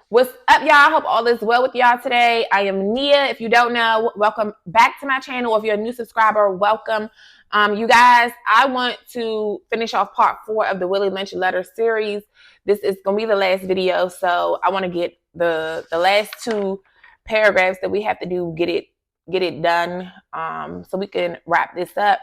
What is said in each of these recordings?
What's up, y'all? Hope all is well with y'all today. I am Nia. If you don't know, welcome back to my channel. If you're a new subscriber, welcome. You guys, I want to finish off part 4 of the Willie Lynch letter series. This is going to be the last video, so I want to get the last 2 paragraphs that we have to do, get it done, so we can wrap this up.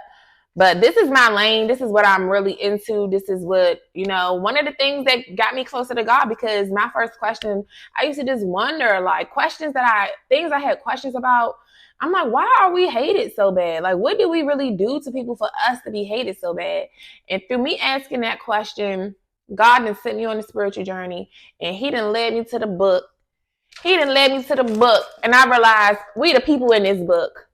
But this is my lane. This is what I'm really into. This is what, one of the things that got me closer to God, because my first question, I used to just wonder, like, things I had questions about. I'm like, why are we hated so bad? Like, what did we really do to people for us to be hated so bad? And through me asking that question, God done sent me on a spiritual journey, and he done led me to the book. And I realized we the people in this book.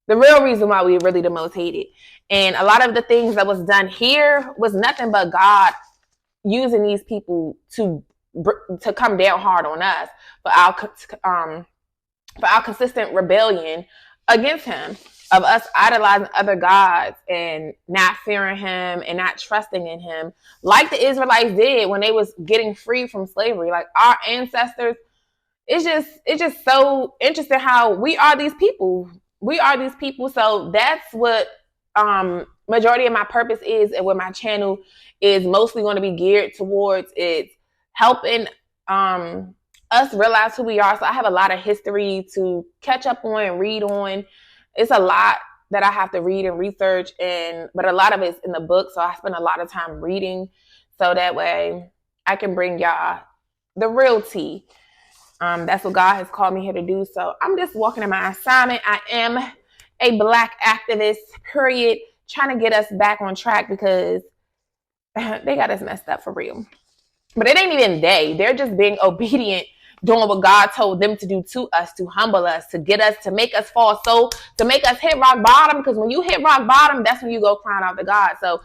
The real reason why we really the most hated. And a lot of the things that was done here was nothing but God using these people to come down hard on us for our consistent rebellion against him, of us idolizing other gods and not fearing him and not trusting in him, like the Israelites did when they was getting free from slavery. Like our ancestors, it's just so interesting how we are these people. So that's what majority of my purpose is, and what my channel is mostly going to be geared towards. It's helping us realize who we are. So I have a lot of history to catch up on and read on. It's a lot that I have to read and research, but a lot of it's in the book, so I spend a lot of time reading, so that way I can bring y'all the real tea. That's what God has called me here to do. So I'm just walking in my assignment. I am a Black activist, period, trying to get us back on track, because they got us messed up for real. But it ain't even they're just being obedient, doing what God told them to do to us, to humble us, to get us, to make us fall, so to make us hit rock bottom. Because when you hit rock bottom, that's when you go crying out to God. So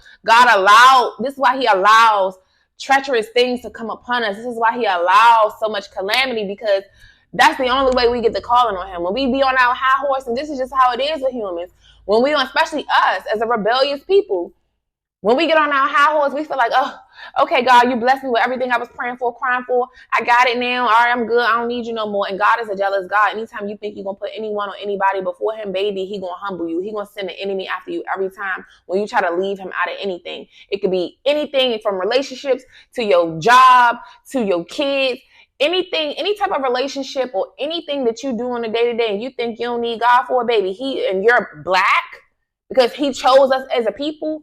this is why he allows treacherous things to come upon us. This is why he allows so much calamity, because that's the only way we get the calling on him. When we be on our high horse, and this is just how it is with humans, when we, especially us as a rebellious people, when we get on our high horse, we feel like, oh, okay, God, you blessed me with everything I was praying for, crying for. I got it now. All right, I'm good. I don't need you no more. And God is a jealous God. Anytime you think you're going to put anyone or anybody before him, baby, he going to humble you. He going to send an enemy after you every time when you try to leave him out of anything. It could be anything from relationships to your job to your kids. Anything, any type of relationship or anything that you do on a day-to-day and you think you don't need God for, baby, and you're Black because he chose us as a people.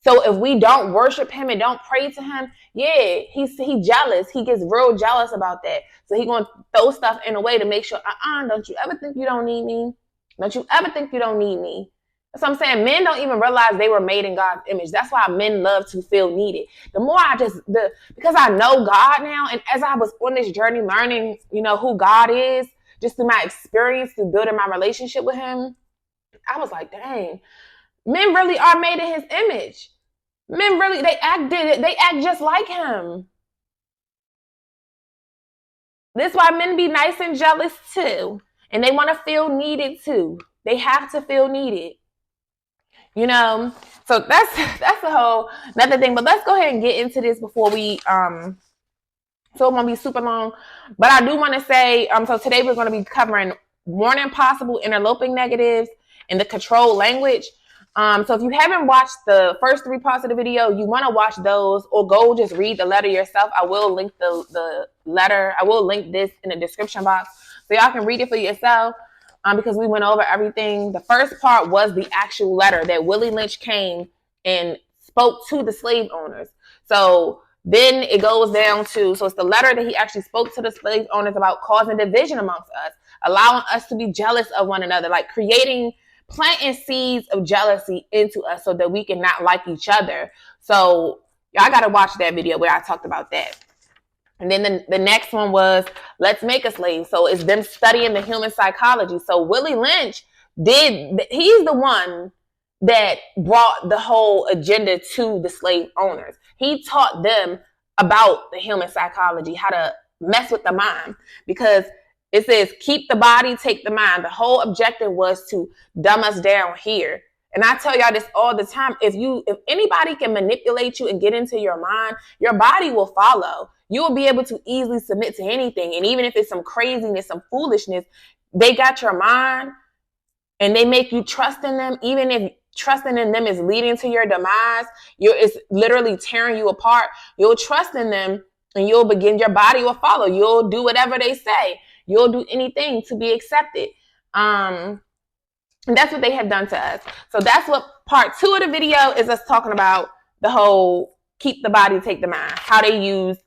So if we don't worship him and don't pray to him, yeah, he's jealous. He gets real jealous about that. So he's going to throw stuff in a way to make sure, don't you ever think you don't need me? Don't you ever think you don't need me? That's what I'm saying. Men don't even realize they were made in God's image. That's why men love to feel needed. The more because I know God now, and as I was on this journey learning, who God is, just through my experience, through building my relationship with him, I was like, dang, men really are made in his image. Men really, they act just like him. That's why men be nice and jealous too. And they want to feel needed too. They have to feel needed. So that's a whole another thing. But let's go ahead and get into this before we so it won't be super long. But I do want to say, so today we're going to be covering warning possible interloping negatives and the control language. So if you haven't watched the first 3 parts of the video, you want to watch those, or go just read the letter yourself. I will link the letter. I will link this in the description box so y'all can read it for yourself, because we went over everything. The first part was the actual letter that Willie Lynch came and spoke to the slave owners. So then it goes down to, so it's the letter that he actually spoke to the slave owners about causing division amongst us, allowing us to be jealous of one another, like planting seeds of jealousy into us so that we can not like each other. So y'all got to watch that video where I talked about that. And then the next one was let's make a slave. So it's them studying the human psychology. So Willie Lynch he's the one that brought the whole agenda to the slave owners. He taught them about the human psychology, how to mess with the mind, because it says, keep the body, take the mind. The whole objective was to dumb us down here. And I tell y'all this all the time. If anybody can manipulate you and get into your mind, your body will follow. you will be able to easily submit to anything. And even if it's some craziness, some foolishness, they got your mind and they make you trust in them. Even if trusting in them is leading to your demise, it's literally tearing you apart. You'll trust in them and your body will follow. You'll do whatever they say. You'll do anything to be accepted. And that's what they have done to us. So that's what part 2 of the video is, us talking about the whole keep the body, take the mind. How they use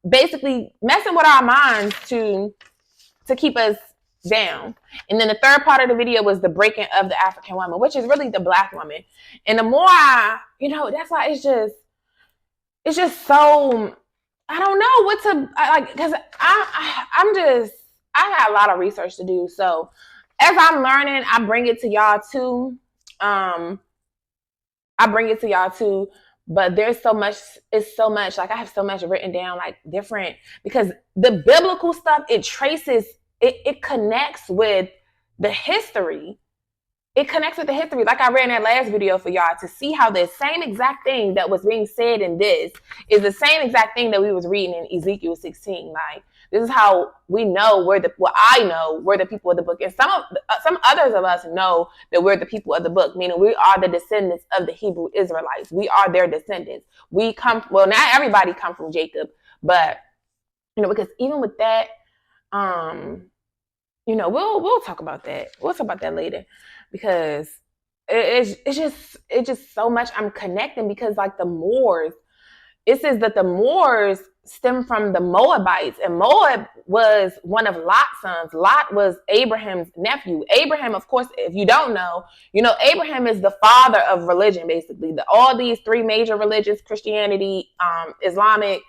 basically messing with our minds to keep us down. And then the third part of the video was the breaking of the African woman, which is really the Black woman. And the more that's why it's just so, I don't know what to like, because I got a lot of research to do. So as I'm learning, I bring it to y'all too. But there's so much, it's so much, like I have so much written down, like different, because the biblical stuff, it traces, it connects with the history. It connects with the history. Like I read in that last video for y'all, to see how the same exact thing that was being said in this is the same exact thing that we was reading in Ezekiel 16. Like, this is how we know I know we're the people of the book. And some others of us know that we're the people of the book, meaning we are the descendants of the Hebrew Israelites. We are their descendants. Not everybody come from Jacob, but, because even with that, we'll talk about that. We'll talk about that later, because it's just so much I'm connecting, because like the Moors, it says that the Moors stem from the Moabites, and Moab was one of Lot's sons. Lot was Abraham's nephew. Abraham, of course, if you don't know, Abraham is the father of religion, basically. All these 3 major religions, Christianity, Islamic,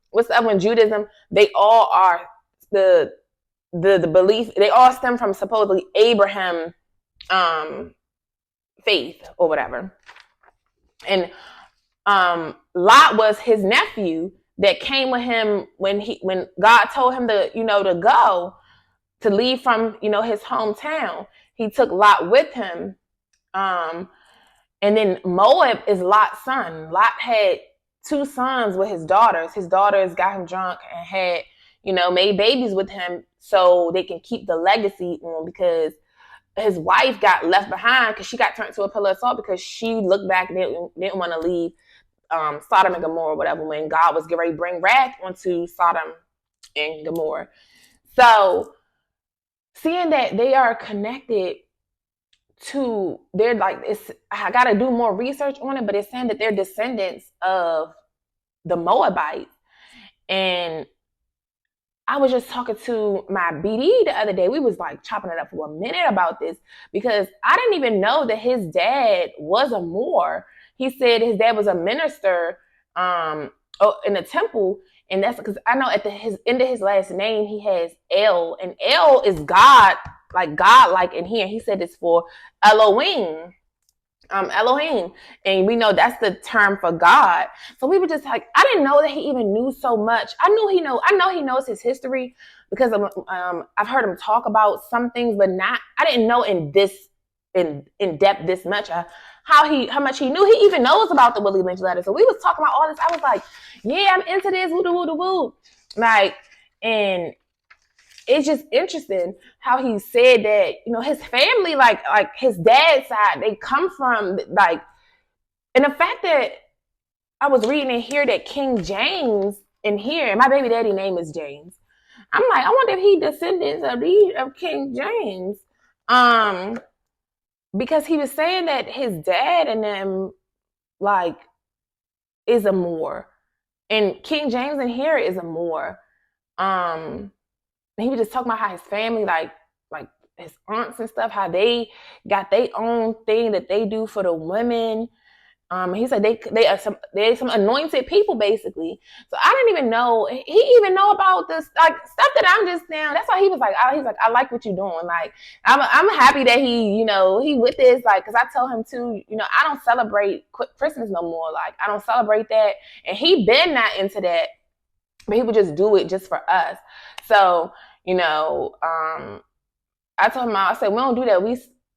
what's the other one, Judaism, they all are the belief, they all stem from supposedly Abraham faith or whatever. And Lot was his nephew that came with him when God told him to to leave from his hometown. He took Lot with him, and then Moab is Lot's son. Lot had 2 sons with his daughters. His daughters got him drunk and had made babies with him so they can keep the legacy on, because his wife got left behind because she got turned to a pillar of salt because she looked back and didn't want to leave Sodom and Gomorrah or whatever, when God was getting ready to bring wrath onto Sodom and Gomorrah. So seeing that they are connected to, they're like, I got to do more research on it, but it's saying that they're descendants of the Moabites. And I was just talking to my BD the other day. We was like chopping it up for a minute about this, because I didn't even know that his dad was a Moor. He said his dad was a minister in the temple, and that's because I know at his end of his last name he has El, and El is God, like in here. He said it's for Elohim. Elohim, and we know that's the term for God. So we were just like, I didn't know that he even knew so much. I know he knows his history, because I've heard him talk about some things, but I didn't know in depth this much how much he knew. He even knows about the Willie Lynch letter. So we was talking about all this. I was like, yeah, I'm into this, woo. Like, and it's just interesting how he said that, his family, like his dad's side, they come from, like, and the fact that I was reading in here that King James in here, and my baby daddy name is James. I'm like, I wonder if he descendants of King James. Because he was saying that his dad and them, like, is a Moor. And King James in here is a Moor. He was just talking about how his family, like his aunts and stuff, how they got their own thing that they do for the women. He said they're some anointed people, basically. So I didn't even know he even know about this, like, stuff that I'm just now. That's why he was like, I like what you're doing. Like, I'm happy that he with this, like, because I tell him too, I don't celebrate Christmas no more. Like, I don't celebrate that, and he been not into that, but he would just do it just for us. So, I told him, I said, we don't do that.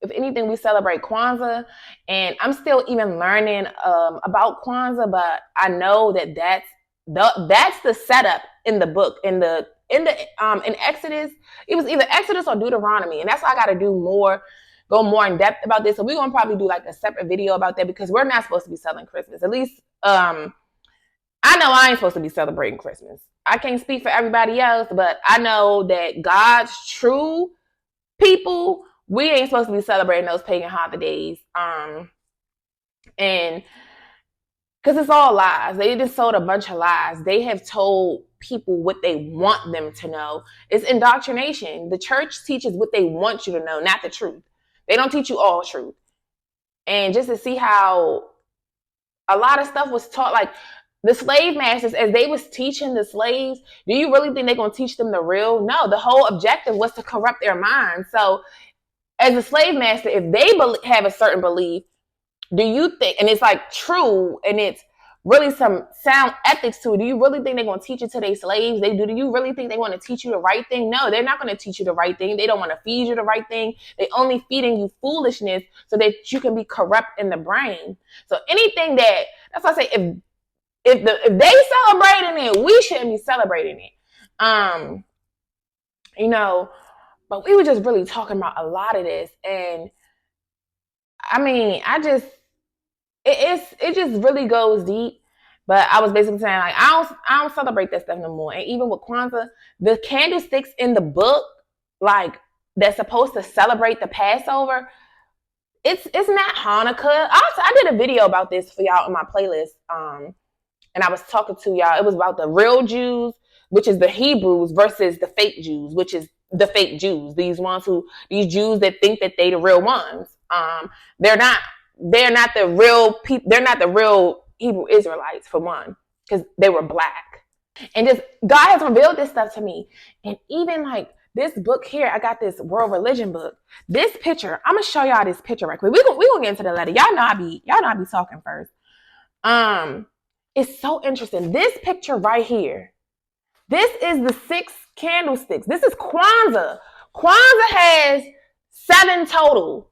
If anything, we celebrate Kwanzaa, and I'm still even learning about Kwanzaa, but I know that That's the setup in the book. In Exodus, it was either Exodus or Deuteronomy, and that's why I got to go more in depth about this. So we're gonna probably do like a separate video about that, because we're not supposed to be selling Christmas. At least, I know I ain't supposed to be celebrating Christmas. I can't speak for everybody else, but I know that God's true people, we ain't supposed to be celebrating those pagan holidays. And because it's all lies. They just sold a bunch of lies. They have told people what they want them to know. It's indoctrination. The church teaches what they want you to know, not the truth. They don't teach you all truth. And just to see how a lot of stuff was taught, like the slave masters, as they was teaching the slaves, do you really think they're going to teach them the real? No, the whole objective was to corrupt their minds. So as a slave master, if they have a certain belief, do you think, and it's like true, and it's really some sound ethics to it, do you really think they're going to teach it to their slaves? Do you really think they want to teach you the right thing? No, they're not going to teach you the right thing. They don't want to feed you the right thing. They only feeding you foolishness so that you can be corrupt in the brain. So anything that's why I say, if they celebrating it, we shouldn't be celebrating it. But we were just really talking about a lot of this, and I mean, it just really goes deep. But I was basically saying, like, I don't celebrate that stuff no more. And even with Kwanzaa, the candlesticks in the book, like, that's supposed to celebrate the Passover, it's not Hanukkah. I did a video about this for y'all on my playlist. And I was talking to y'all. It was about the real Jews, which is the Hebrews, versus the fake Jews, which is the fake Jews. These Jews that think that they the real ones. They're not the real people. They're not the real Hebrew Israelites, for one, because they were black. And just God has revealed this stuff to me. And even like this book here, I got this world religion book. This picture, I'm gonna show y'all this picture right quick. We gonna get into the letter. Y'all know I be talking first. It's so interesting. This picture right here. This is the 6 candlesticks. This is Kwanzaa. Kwanzaa has 7 total.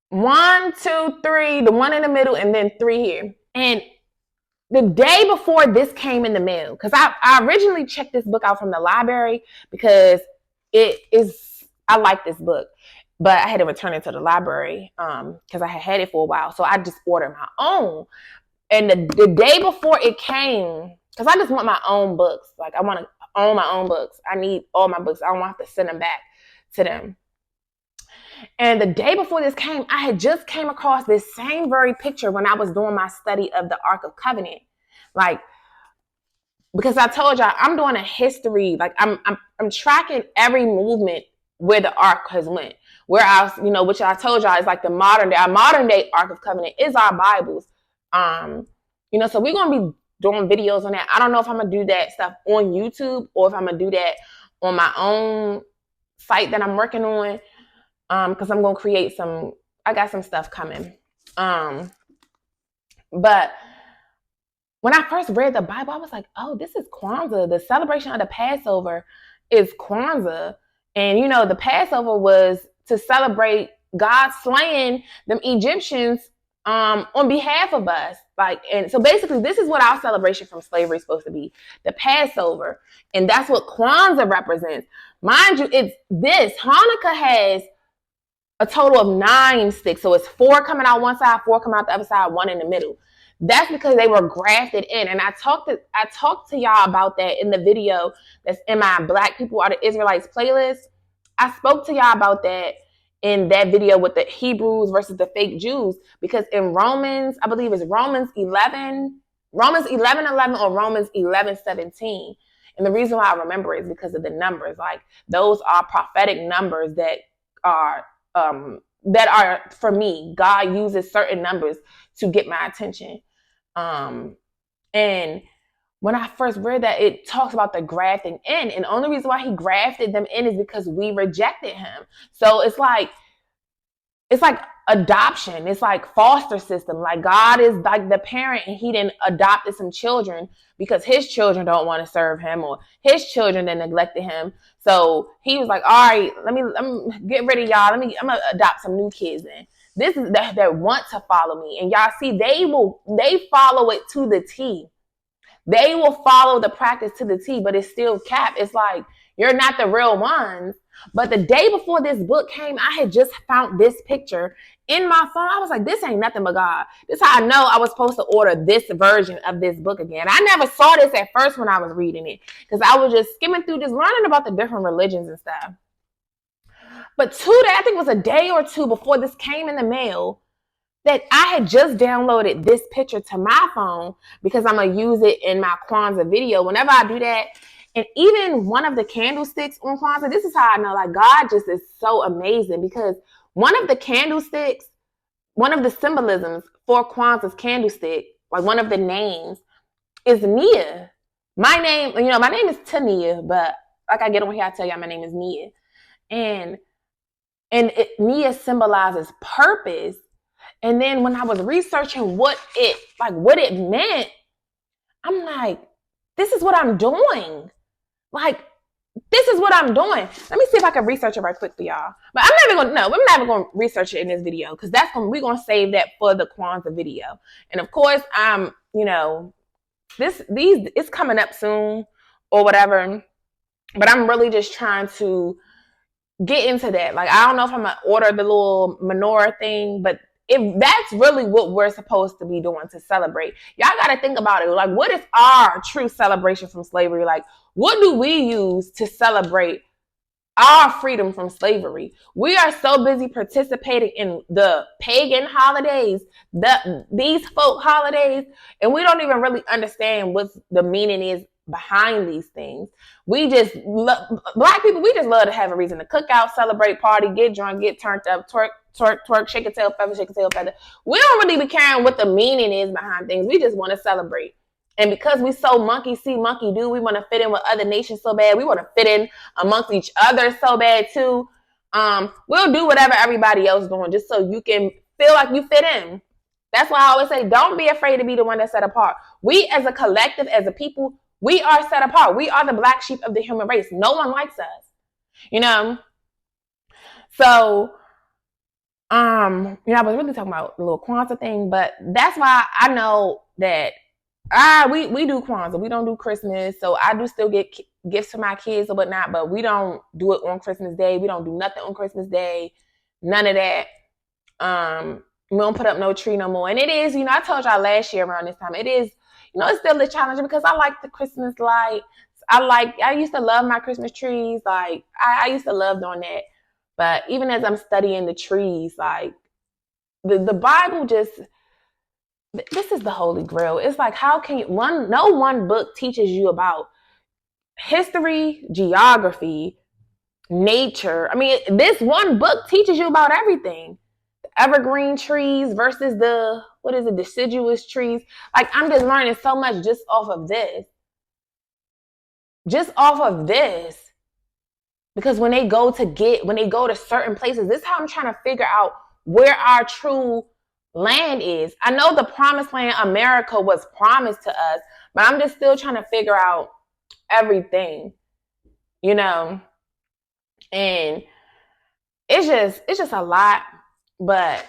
1, 2, 3, the one in the middle, and then 3 here. And the day before this came in the mail, because I originally checked this book out from the library because I like this book, but I had to return it to the library because I had it for a while. So I just ordered my own. And the day before it came, because I just want my own books. Like, I want to own my own books. I need all my books. I don't want to send them back to them. And the day before this came, I had just came across this same very picture when I was doing my study of the Ark of Covenant. Like, because I told y'all, I'm doing a history. Like, I'm tracking every movement where the Ark has went. Where which I told y'all is like our modern day Ark of Covenant is our Bibles. So we're going to be doing videos on that. I don't know if I'm going to do that stuff on YouTube or if I'm going to do that on my own site that I'm working on. Because I'm going to create I got some stuff coming. But when I first read the Bible, I was like, oh, this is Kwanzaa. The celebration of the Passover is Kwanzaa. And, the Passover was to celebrate God slaying them Egyptians on behalf of us. And so basically, this is what our celebration from slavery is supposed to be, the Passover. And that's what Kwanzaa represents. Mind you, Hanukkah has a total of 9 sticks. So it's 4 coming out one side, 4 coming out the other side, 1 in the middle. That's because they were grafted in. And I talked to y'all about that in the video that's in my Black People Are the Israelites playlist. I spoke to y'all about that in that video with the Hebrews versus the fake Jews, because in Romans, I believe it's Romans 11:11 or Romans 11:17. And the reason why I remember it is because of the numbers. Like, those are prophetic numbers that are for me. God uses certain numbers to get my attention. And when I first read that, it talks about the grafting in. And the only reason why he grafted them in is because we rejected him. So it's like adoption. It's like foster system. Like, God is like the parent, and he didn't adopted some children because his children don't want to serve him, or his children that neglected him. So he was like, all right, let me get rid of y'all. I'm going to adopt some new kids in. that want to follow me. And y'all see, they follow it to the T. They will follow the practice to the T, but it's still cap. It's like, you're not the real ones. But the day before this book came, I had just found this picture in my phone. I was like, this ain't nothing but God. This is how I know I was supposed to order this version of this book again. I never saw this at first when I was reading it, because I was just skimming through, just learning about the different religions and stuff. But I think it was a day or two before this came in the mail, that I had just downloaded this picture to my phone, because I'm going to use it in my Kwanzaa video whenever I do that. And even one of the candlesticks on Kwanzaa, this is how I know, like, God just is so amazing, because one of the candlesticks, one of the symbolisms for Kwanzaa's candlestick, like one of the names, is Nia. My name is Tania, but like I get on here, I tell y'all my name is Nia. And Nia symbolizes purpose. And then when I was researching what it meant, I'm like, this is what I'm doing. Like, this is what I'm doing. Let me see if I can research it right quick for y'all. But we're never going to research it in this video, because we're going to save that for the Kwanzaa video. And of course, it's coming up soon or whatever. But I'm really just trying to get into that. Like, I don't know if I'm going to order the little menorah thing, but if that's really what we're supposed to be doing to celebrate, y'all got to think about it. Like, what is our true celebration from slavery? Like, what do we use to celebrate our freedom from slavery? We are so busy participating in the pagan holidays, these folk holidays, and we don't even really understand what the meaning is behind these things. Black people, we just love to have a reason to cook out, celebrate, party, get drunk, get turned up, twerk, shake a tail feather. We don't really be caring what the meaning is behind things. We just want to celebrate. And because we so monkey see, monkey do, we want to fit in with other nations so bad. We want to fit in amongst each other so bad too. We'll do whatever everybody else is doing just so you can feel like you fit in. That's why I always say, don't be afraid to be the one that's set apart. We as a collective, as a people, we are set apart. We are the black sheep of the human race. No one likes us, So, I was really talking about the little Kwanzaa thing, but that's why I know that we do Kwanzaa. We don't do Christmas. So I do still get gifts to my kids or whatnot, but we don't do it on Christmas Day. We don't do nothing on Christmas Day. None of that. We don't put up no tree no more. And it is, I told y'all last year around this time, it is, it's still a challenge, because I like the Christmas lights. I used to love my Christmas trees. Like, I used to love doing that. But even as I'm studying the trees, like, the Bible just, this is the Holy Grail. It's like, how can no one book teaches you about history, geography, nature. I mean, this one book teaches you about everything. The evergreen trees versus deciduous trees. Like, I'm just learning so much just off of this. Because when they go to certain places, this is how I'm trying to figure out where our true land is. I know the promised land, America, was promised to us, but I'm just still trying to figure out everything, and it's just a lot. But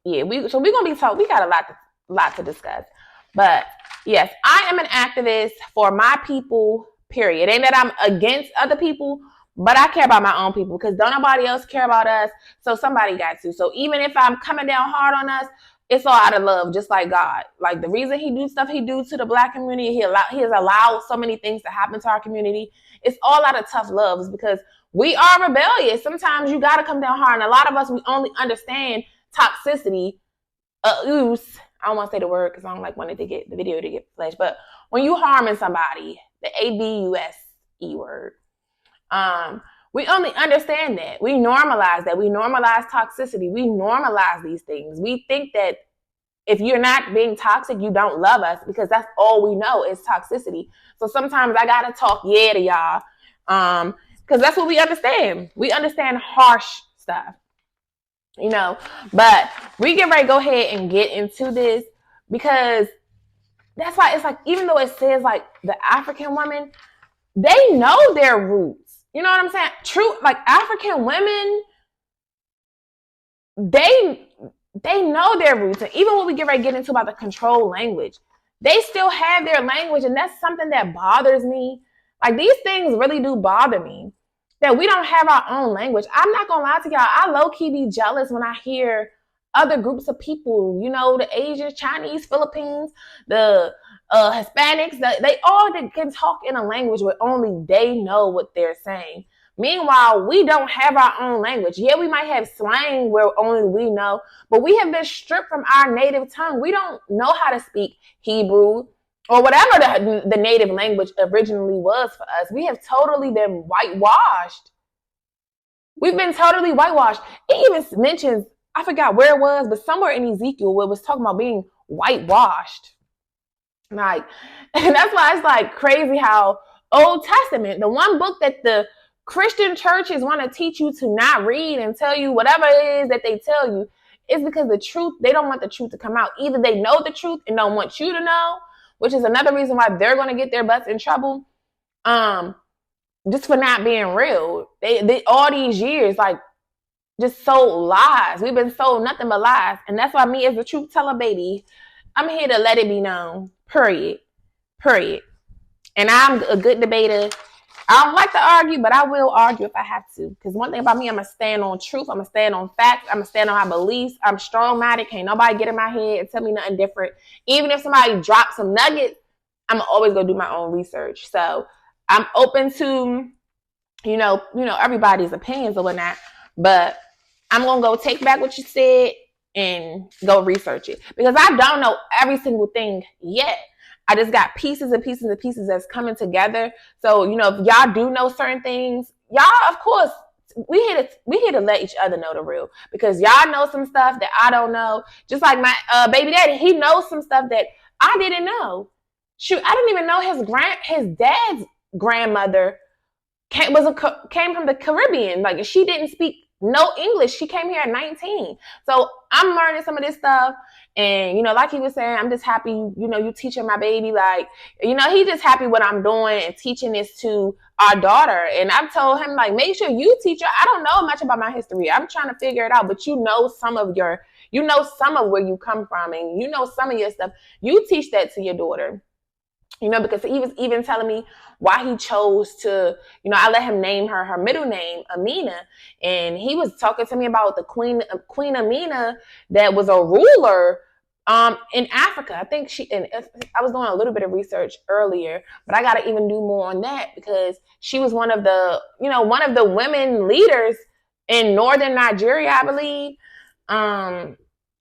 yeah, we got a lot to discuss. But yes, I am an activist for my people, period. It ain't that I'm against other people, but I care about my own people, because don't nobody else care about us. So somebody got to. So even if I'm coming down hard on us, it's all out of love, just like God. Like, the reason he do stuff he do to the black community, he has allowed so many things to happen to our community. It's all out of tough love. It's because we are rebellious. Sometimes you got to come down hard. And a lot of us, we only understand toxicity. I don't want to say the word because I don't like wanting to get the video to get flashed. But when you harming somebody, the ABUSE word, we only understand that. We normalize that. We normalize toxicity. We normalize these things. We think that if you're not being toxic, you don't love us, because that's all we know is toxicity. So sometimes I got to talk to y'all, because that's what we understand. We understand harsh stuff, but we get ready to go ahead and get into this, because that's why it's like, even though it says like the African women, they know their roots. You know what I'm saying? True, like African women, they know their roots. And even when we get ready to get into about the control language, they still have their language. And that's something that bothers me. Like, these things really do bother me, that we don't have our own language. I'm not going to lie to y'all. I low-key be jealous when I hear other groups of people, you know, the Asians, Chinese, Philippines, the Hispanics, they all can talk in a language where only they know what they're saying. Meanwhile, we don't have our own language. Yeah, we might have slang where only we know, but we have been stripped from our native tongue. We don't know how to speak Hebrew or whatever the native language originally was for us. We have totally been whitewashed. We've been totally whitewashed. It even mentions, I forgot where it was, but somewhere in Ezekiel where it was talking about being whitewashed. Like, and that's why it's like crazy how Old Testament, the one book that the Christian churches want to teach you to not read and tell you whatever it is that they tell you, is because the truth, they don't want the truth to come out. Either they know the truth and don't want you to know, which is another reason why they're going to get their butts in trouble, just for not being real. They all these years, like, just sold lies. We've been sold nothing but lies. And that's why me as a truth teller, baby, I'm here to let it be known. Period. And I'm a good debater. I don't like to argue, but I will argue if I have to. Because one thing about me, I'm going to stand on truth. I'm going to stand on facts. I'm going to stand on my beliefs. I'm strong-minded. Can't nobody get in my head and tell me nothing different. Even if somebody drops some nuggets, I'm always going to do my own research. So I'm open to, you know, everybody's opinions or whatnot. But I'm going to go take back what you said and go research it. Because I don't know every single thing yet. I just got pieces and pieces and pieces that's coming together. So, you know, if y'all do know certain things, y'all, of course, we here to let each other know the real. Because y'all know some stuff that I don't know. Just like my baby daddy, he knows some stuff that I didn't know. Shoot, I didn't even know his dad's grandmother came from the Caribbean. Like, she didn't speak no English. She came here at 19. So I'm learning some of this stuff. And, you know, like he was saying, I'm just happy, you know, you teaching my baby. Like, you know, he just happy what I'm doing and teaching this to our daughter. And I've told him, like, make sure you teach her. I don't know much about my history. I'm trying to figure it out. But you know some of where you come from. And you know some of your stuff. You teach that to your daughter. You know, because he was even telling me why he chose to, you know, I let him name her middle name, Amina. And he was talking to me about the Queen Amina that was a ruler in Africa. I think I was doing a little bit of research earlier, but I got to even do more on that because she was one of the women leaders in northern Nigeria, I believe. And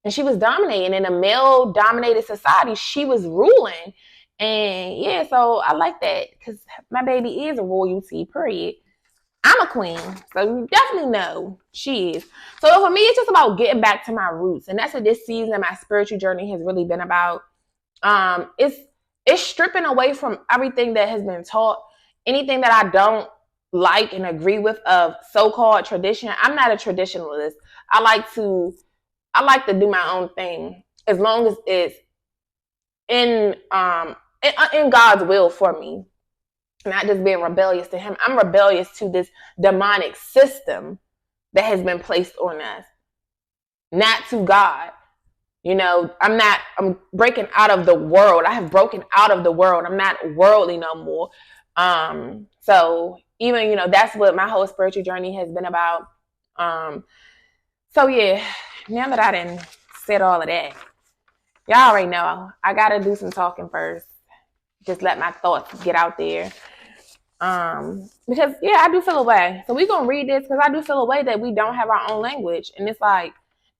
she was dominating in a male-dominated society. She was ruling. And yeah, so I like that because my baby is a royalty, period. I'm a queen, so you definitely know she is. So for me, it's just about getting back to my roots. And that's what this season of my spiritual journey has really been about. It's stripping away from everything that has been taught, anything that I don't like and agree with of so-called tradition. I'm not a traditionalist. I like to do my own thing as long as it's in God's will for me, not just being rebellious to him. I'm rebellious to this demonic system that has been placed on us, not to God. You know, I'm breaking out of the world. I have broken out of the world. I'm not worldly no more. So even, you know, that's what my whole spiritual journey has been about. So yeah, now that I done said all of that, y'all already know I got to do some talking first. Just let my thoughts get out there. Because, yeah, I do feel a way. So we're going to read this because I do feel a way that we don't have our own language. And it's like,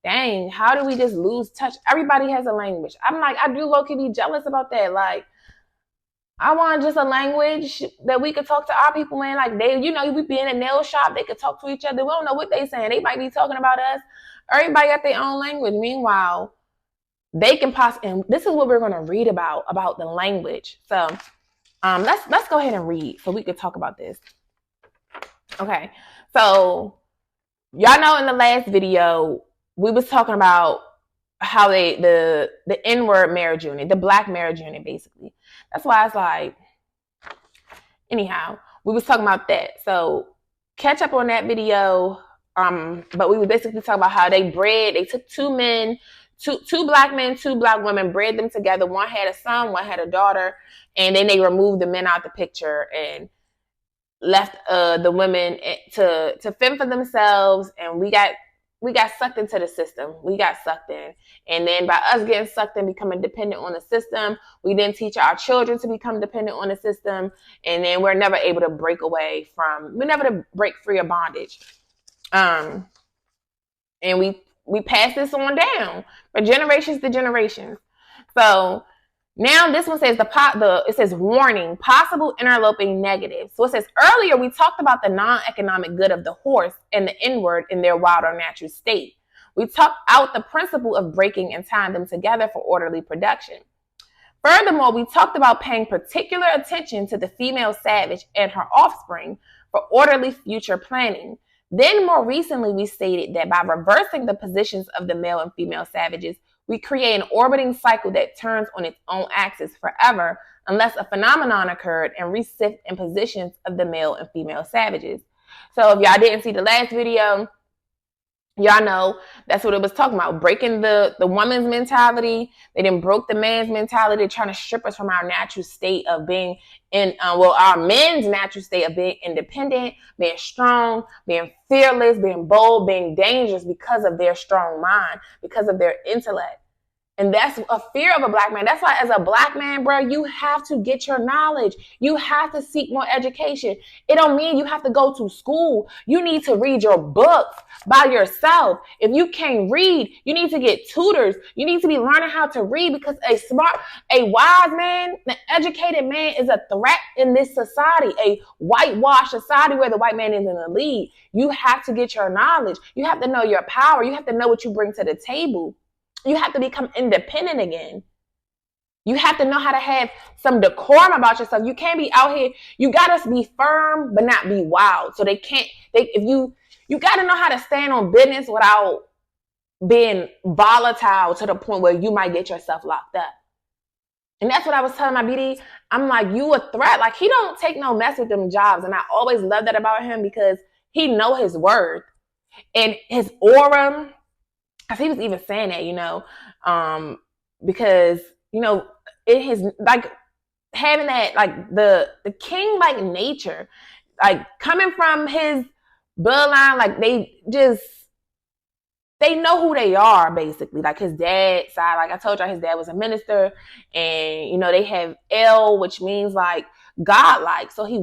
dang, how do we just lose touch? Everybody has a language. I'm like, I do low-key be jealous about that. Like, I want just a language that we could talk to our people in. Like, they, you know, we be in a nail shop. They could talk to each other. We don't know what they saying. They might be talking about us. Everybody got their own language. Meanwhile, they can and this is what we're going to read about the language. So let's go ahead and read so we could talk about this. Okay, so y'all know in the last video we was talking about how the N-word marriage unit, the black marriage unit, basically. That's why it's like, anyhow, we was talking about that. So catch up on that video. But we would basically talk about how they took two men, two black men, two black women, bred them together. One had a son, one had a daughter, and then they removed the men out the picture and left the women to fend for themselves. And we got sucked into the system. We got sucked in. And then by us getting sucked in, becoming dependent on the system, we then teach our children to become dependent on the system. And then we're never able to break away from, we're never to break free of bondage. And we pass this on down for generations to generations. So now this one says it says warning, possible interloping negative. So it says earlier we talked about the non-economic good of the horse and the inward in their wild or natural state. We talked out the principle of breaking and tying them together for orderly production. Furthermore, we talked about paying particular attention to the female savage and her offspring for orderly future planning. Then more recently, we stated that by reversing the positions of the male and female savages, we create an orbiting cycle that turns on its own axis forever unless a phenomenon occurred and reshift in positions of the male and female savages. So if y'all didn't see the last video, y'all know that's what it was talking about, breaking the woman's mentality. They then broke the man's mentality, trying to strip us from our natural state of being our men's natural state of being independent, being strong, being fearless, being bold, being dangerous because of their strong mind, because of their intellect. And that's a fear of a black man. That's why as a black man, bro, you have to get your knowledge. You have to seek more education. It don't mean you have to go to school. You need to read your books by yourself. If you can't read, you need to get tutors. You need to be learning how to read, because a wise man, an educated man is a threat in this society, a whitewashed society where the white man is in the lead. You have to get your knowledge. You have to know your power. You have to know what you bring to the table. You have to become independent again. You have to know how to have some decorum about yourself. You can't be out here. You got to be firm, but not be wild. So you got to know how to stand on business without being volatile to the point where you might get yourself locked up. And that's what I was telling my BD. I'm like, you a threat. Like, he don't take no mess with them jobs. And I always love that about him, because he know his worth and his aura. He was even saying that, because, in his, like, having that, like, the king-like nature, like, coming from his bloodline, like, they know who they are, basically. Like, his dad's side, like I told y'all, his dad was a minister, and, they have El, which means, like, God-like. So he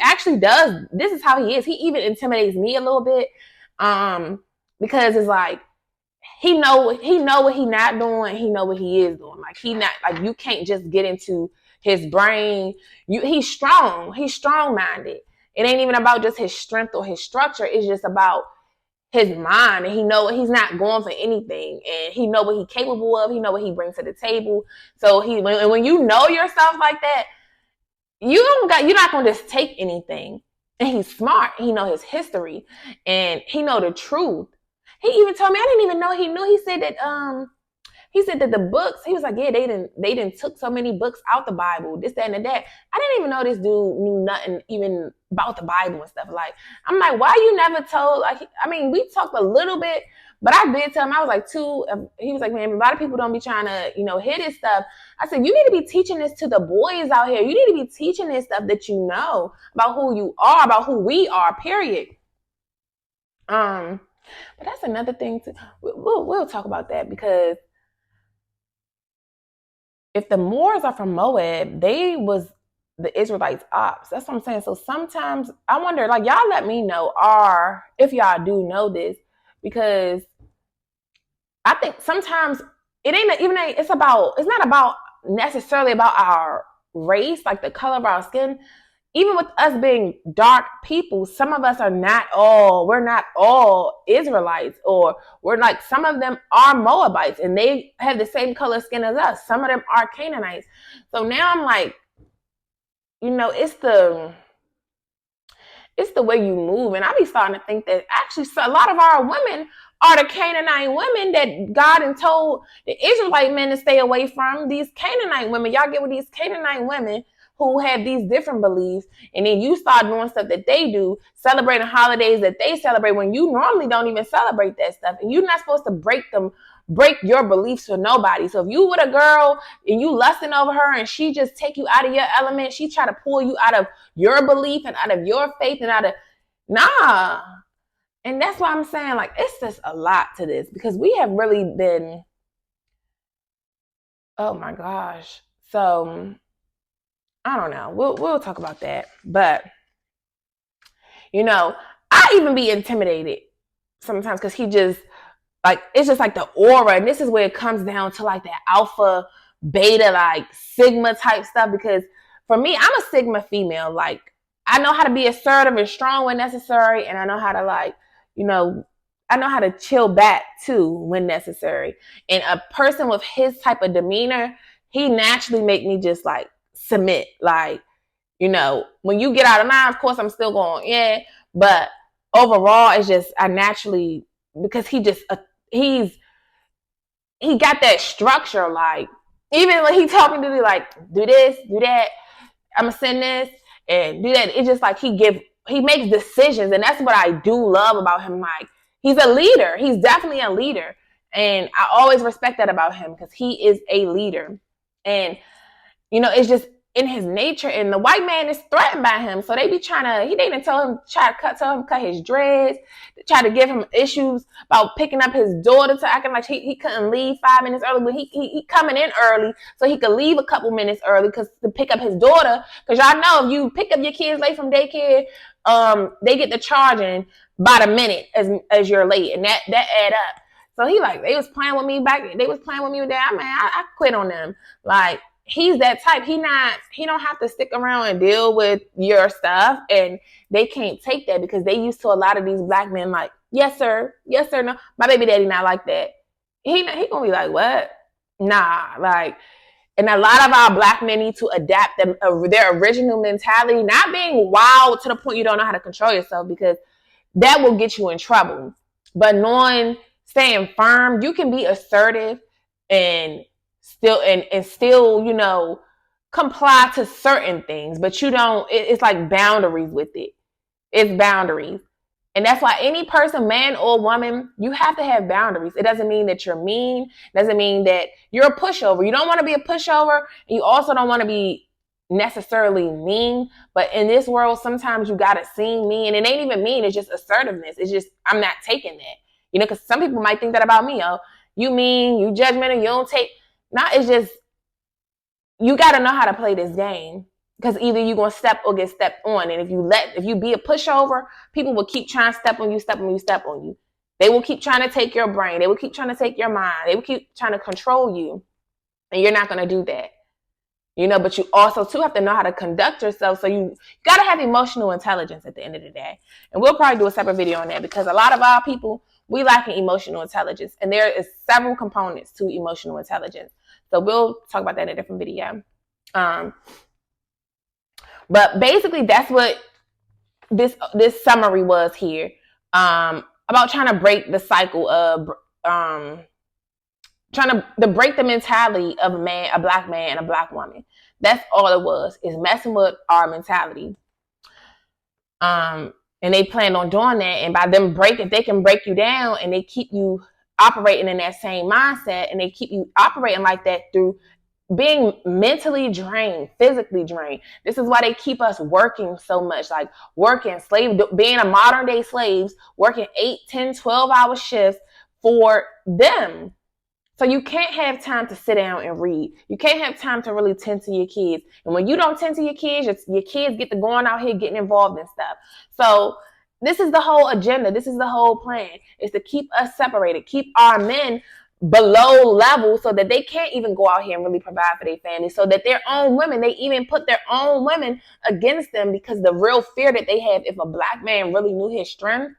actually does, this is how he is. He even intimidates me a little bit, because it's like, he know what he not doing. He know what he is doing. Like, he not, like, you can't just get into his brain. He's strong. He's strong-minded. It ain't even about just his strength or his structure. It's just about his mind. And he know he's not going for anything. And he know what he's capable of. He know what he brings to the table. So when you know yourself like that, you're not going to just take anything. And he's smart. He know his history. And he know the truth. He even told me, I didn't even know he knew. He said that the books, he was like, yeah, they didn't took so many books out the Bible, this, that, and that. I didn't even know this dude knew nothing even about the Bible and stuff. Like, I'm like, why you never told? Like, I mean, we talked a little bit, but I did tell him, I was like, he was like, man, a lot of people don't be trying to, hear this stuff. I said, you need to be teaching this to the boys out here. You need to be teaching this stuff that you know about who you are, about who we are, period. But that's another thing we'll talk about that, because if the Moors are from Moab, they was the Israelites' ops. That's what I'm saying. So sometimes I wonder, like, y'all let me know, or if y'all do know this, because I think sometimes it's not about necessarily about our race, like the color of our skin. Even with us being dark people, some of us we're not all Israelites, or we're like, some of them are Moabites and they have the same color skin as us. Some of them are Canaanites. So now I'm like, it's the way you move. And I be starting to think that actually a lot of our women are the Canaanite women that God had told the Israelite men to stay away from. These Canaanite women, y'all get with these Canaanite women who have these different beliefs, and then you start doing stuff that they do, celebrating holidays that they celebrate when you normally don't even celebrate that stuff, and you're not supposed to break your beliefs for nobody. So if you with a girl and you lusting over her and she just take you out of your element, she try to pull you out of your belief and out of your faith and out of, nah. And that's why I'm saying, like, it's just a lot to this, because we have really been, oh my gosh. So I don't know. We'll talk about that. But I even be intimidated sometimes, because he just, like, it's just like the aura, and this is where it comes down to like that alpha, beta, like sigma type stuff. Because for me, I'm a sigma female. Like, I know how to be assertive and strong when necessary, and I know how to, like, I know how to chill back too when necessary. And a person with his type of demeanor, he naturally make me just like submit. Like, when you get out of line, of course I'm still going, yeah, but overall it's just, I naturally, because he got that structure. Like, even when he told me to do, like, do this, do that, I'm gonna send this and do that, it's just like he makes decisions, and that's what I do love about him. Like, he's a leader. He's definitely a leader, and I always respect that about him, because he is a leader. And it's just in his nature, and the white man is threatened by him. So they be they even tell him cut his dreads, they try to give him issues about picking up his daughter, to acting like he couldn't leave 5 minutes early, but he coming in early so he could leave a couple minutes early to pick up his daughter. Because y'all know, if you pick up your kids late from daycare, they get the charging by the minute as you're late, and that add up. So they was playing with me with that. I mean, I quit on them. Like, he's that type. He don't have to stick around and deal with your stuff, and they can't take that, because they used to a lot of these black men, like, yes sir, no. My baby daddy not like that. He gonna be like, what? Nah, like, and a lot of our black men need to adapt their original mentality, not being wild to the point you don't know how to control yourself, because that will get you in trouble. But staying firm, you can be assertive and still comply to certain things, but it's like boundaries with it. It's boundaries. And that's why any person, man or woman, you have to have boundaries. It doesn't mean that you're mean. It doesn't mean that you're a pushover. You don't want to be a pushover, and you also don't want to be necessarily mean. But in this world, sometimes you gotta seem mean, and it ain't even mean. It's just assertiveness. It's just, I'm not taking that. Because some people might think that about me. Oh, you mean, you judgmental, you don't take. No, it's just, you got to know how to play this game, because either you're going to step or get stepped on. And if you be a pushover, people will keep trying to step on you. They will keep trying to take your brain. They will keep trying to take your mind. They will keep trying to control you. And you're not going to do that. But you also too have to know how to conduct yourself. So you got to have emotional intelligence at the end of the day. And we'll probably do a separate video on that, because a lot of our people, we lack in emotional intelligence. And there is several components to emotional intelligence. So we'll talk about that in a different video. But basically, that's what this summary was here. About trying to break the cycle of trying to break the mentality of a black man and a black woman. That's all it was, is messing with our mentality. And they plan on doing that. And by them if they can break you down, and they keep you operating in that same mindset, and they keep you operating like that through being mentally drained, physically drained. This is why they keep us working so much, like being a modern day slaves, working 8, 10, 12-hour shifts for them. So you can't have time to sit down and read. You can't have time to really tend to your kids. And when you don't tend to your kids get to going out here getting involved in stuff. So this is the whole agenda. This is the whole plan, is to keep us separated, keep our men below level, so that they can't even go out here and really provide for their families, so that their own women, they even put their own women against them, because the real fear that they have, if a black man really knew his strength,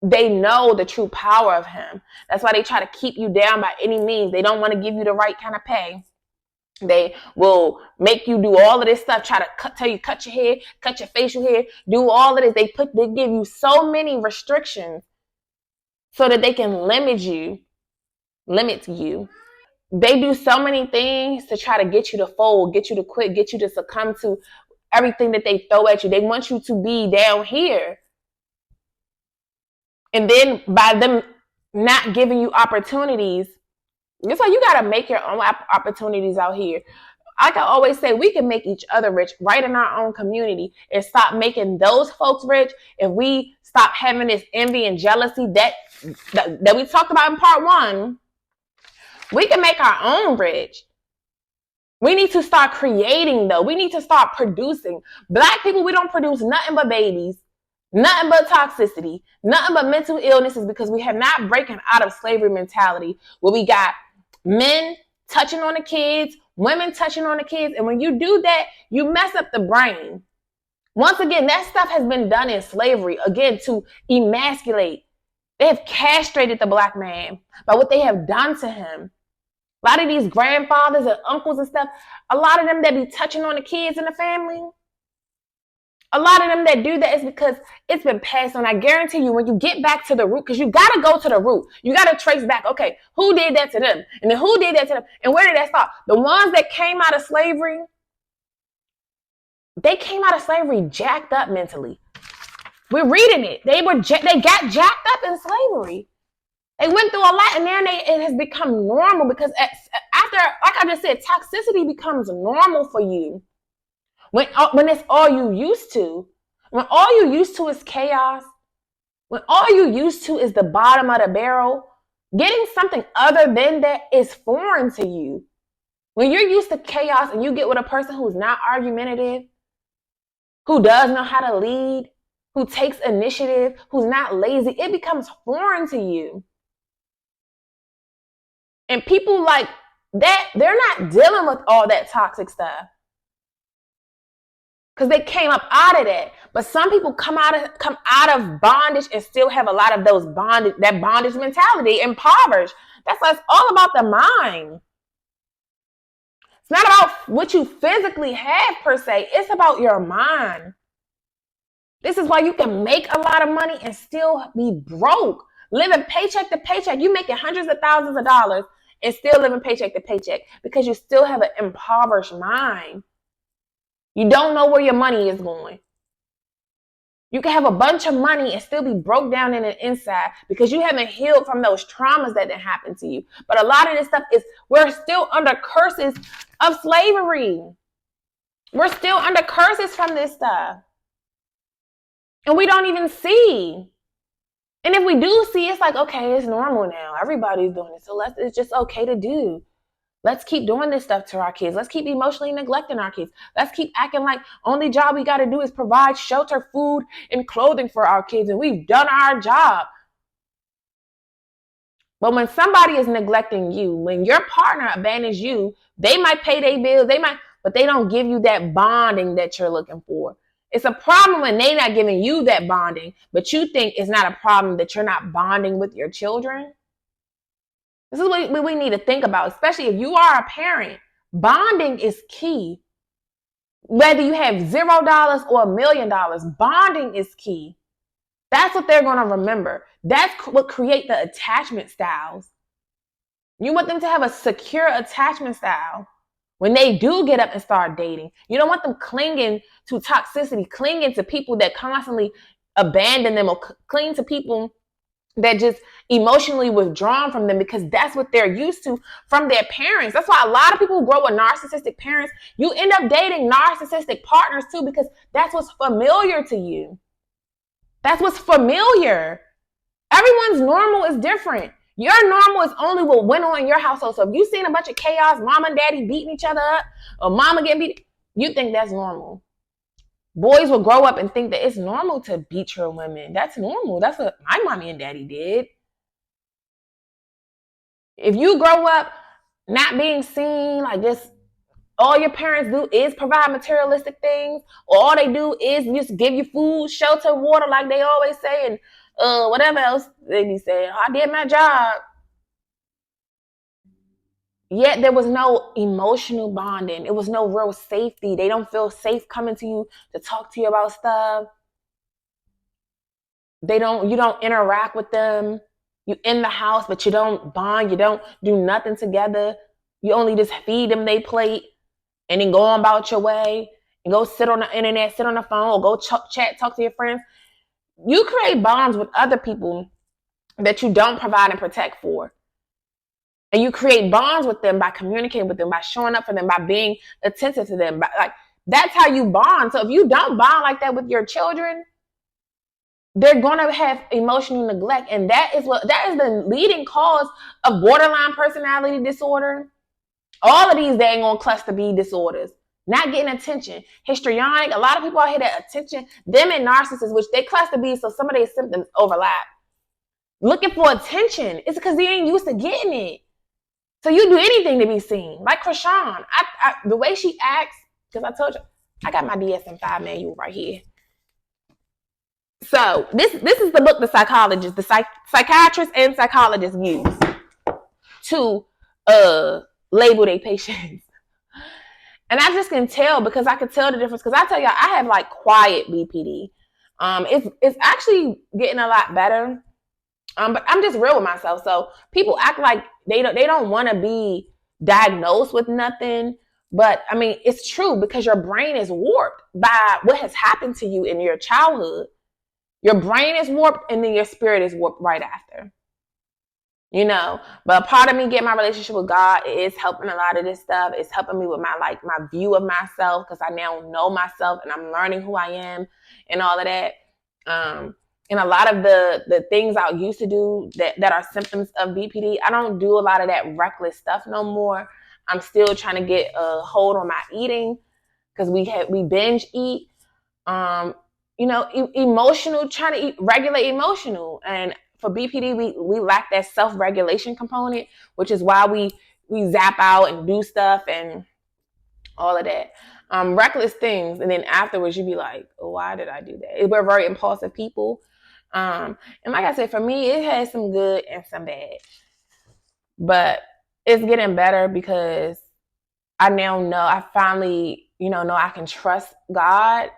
they know the true power of him. That's why they try to keep you down by any means. They don't want to give you the right kind of pay. They will make you do all of this stuff, try to tell you cut your hair, cut your facial hair, do all of this. They give you so many restrictions so that they can limit you. They do so many things to try to get you to fold, get you to quit, get you to succumb to everything that they throw at you. They want you to be down here. And then by them not giving you opportunities, it's like you got to make your own opportunities out here. I can always say we can make each other rich right in our own community and stop making those folks rich. If we stop having this envy and jealousy that we talked about in part 1, we can make our own rich. We need to start creating, though. We need to start producing. Black people, we don't produce nothing but babies, nothing but toxicity, nothing but mental illnesses, because we have not broken out of slavery mentality where we got men touching on the kids, women touching on the kids. And when you do that, you mess up the brain. Once again, that stuff has been done in slavery, again, to emasculate. They have castrated the black man by what they have done to him. A lot of these grandfathers and uncles and stuff, a lot of them that be touching on the kids in the family, a lot of them that do that is because it's been passed on. I guarantee you, when you get back to the root, because you got to go to the root. You got to trace back, okay, who did that to them? And then who did that to them? And where did that start? The ones that came out of slavery, they came out of slavery jacked up mentally. We're reading it. They got jacked up in slavery. They went through a lot, and then it has become normal because after, like I just said, toxicity becomes normal for you. When it's all you used to, when all you used to is chaos, when all you used to is the bottom of the barrel, getting something other than that is foreign to you. When you're used to chaos and you get with a person who's not argumentative, who does know how to lead, who takes initiative, who's not lazy, it becomes foreign to you. And people like that, they're not dealing with all that toxic stuff because they came up out of that. But some people come out of bondage and still have a lot of that bondage mentality, impoverished. That's why it's all about the mind. It's not about what you physically have per se. It's about your mind. This is why you can make a lot of money and still be broke, living paycheck to paycheck. You making hundreds of thousands of dollars and still living paycheck to paycheck because you still have an impoverished mind. You don't know where your money is going. You can have a bunch of money and still be broke down in the inside because you haven't healed from those traumas that didn't happen to you. But a lot of this stuff is, we're still under curses of slavery. We're still under curses from this stuff. And we don't even see. And if we do see, it's like, okay, it's normal now. Everybody's doing it. So it's just okay to do. Let's keep doing this stuff to our kids. Let's keep emotionally neglecting our kids. Let's keep acting like only job we got to do is provide shelter, food, and clothing for our kids. And we've done our job. But when somebody is neglecting you, when your partner abandons you, they might pay their bills, but they don't give you that bonding that you're looking for. It's a problem when they're not giving you that bonding, but you think it's not a problem that you're not bonding with your children. This is what we need to think about, especially if you are a parent. Bonding is key. Whether you have $0 or $1 million, bonding is key. That's what they're going to remember. That's what create the attachment styles. You want them to have a secure attachment style. When they do get up and start dating, you don't want them clinging to toxicity, clinging to people that constantly abandon them, or cling to people that just emotionally withdrawn from them because that's what they're used to from their parents. That's why a lot of people who grow with narcissistic parents, you end up dating narcissistic partners too, because that's what's familiar to you. That's what's familiar. Everyone's normal is different. Your normal is only what went on in your household. So if you've seen a bunch of chaos, mom and daddy beating each other up, or mama getting beat, you think that's normal. Boys will grow up and think that it's normal to beat your women. That's normal. That's what my mommy and daddy did. If you grow up not being seen, like just all your parents do is provide materialistic things, or all they do is just give you food, shelter, water, like they always say, and whatever else they be saying. I did my job. Yet there was no emotional bonding. It was no real safety. They don't feel safe coming to you to talk to you about stuff. You don't interact with them. You in the house, but you don't bond. You don't do nothing together. You only just feed them they plate and then go on about your way and go sit on the internet, sit on the phone, or go chat, talk to your friends. You create bonds with other people that you don't provide and protect for. And you create bonds with them by communicating with them, by showing up for them, by being attentive to them. Like, that's how you bond. So if you don't bond like that with your children, they're going to have emotional neglect. And that is the leading cause of borderline personality disorder. All of these dang on cluster B disorders. Not getting attention. Histrionic. A lot of people out here that attention, them and narcissists, which they cluster B, so some of their symptoms overlap. Looking for attention. It's because they ain't used to getting it. So you do anything to be seen. Like Krishan. The way she acts, because I told you, I got my DSM-5 manual right here. So this is the book the psychiatrists and psychologists use to label their patients. And I just can tell, because I can tell the difference. Because I tell y'all, I have like quiet BPD. It's actually getting a lot better. But I'm just real with myself. So people act like they don't want to be diagnosed with nothing. But I mean, it's true, because your brain is warped by what has happened to you in your childhood. Your brain is warped, and then your spirit is warped right after. You know, but a part of me getting my relationship with God is helping a lot of this stuff. It's helping me with my view of myself, because I now know myself and I'm learning who I am and all of that. And a lot of the things I used to do that are symptoms of BPD, I don't do a lot of that reckless stuff no more. I'm still trying to get a hold on my eating, because we binge eat. Emotional, trying to regulate emotional. And for BPD, we lack that self-regulation component, which is why we zap out and do stuff and all of that. Reckless things. And then afterwards, you'd be like, oh, why did I do that? We're very impulsive people. And like I said, for me, it has some good and some bad. But it's getting better, because I now know, I finally, know I can trust God.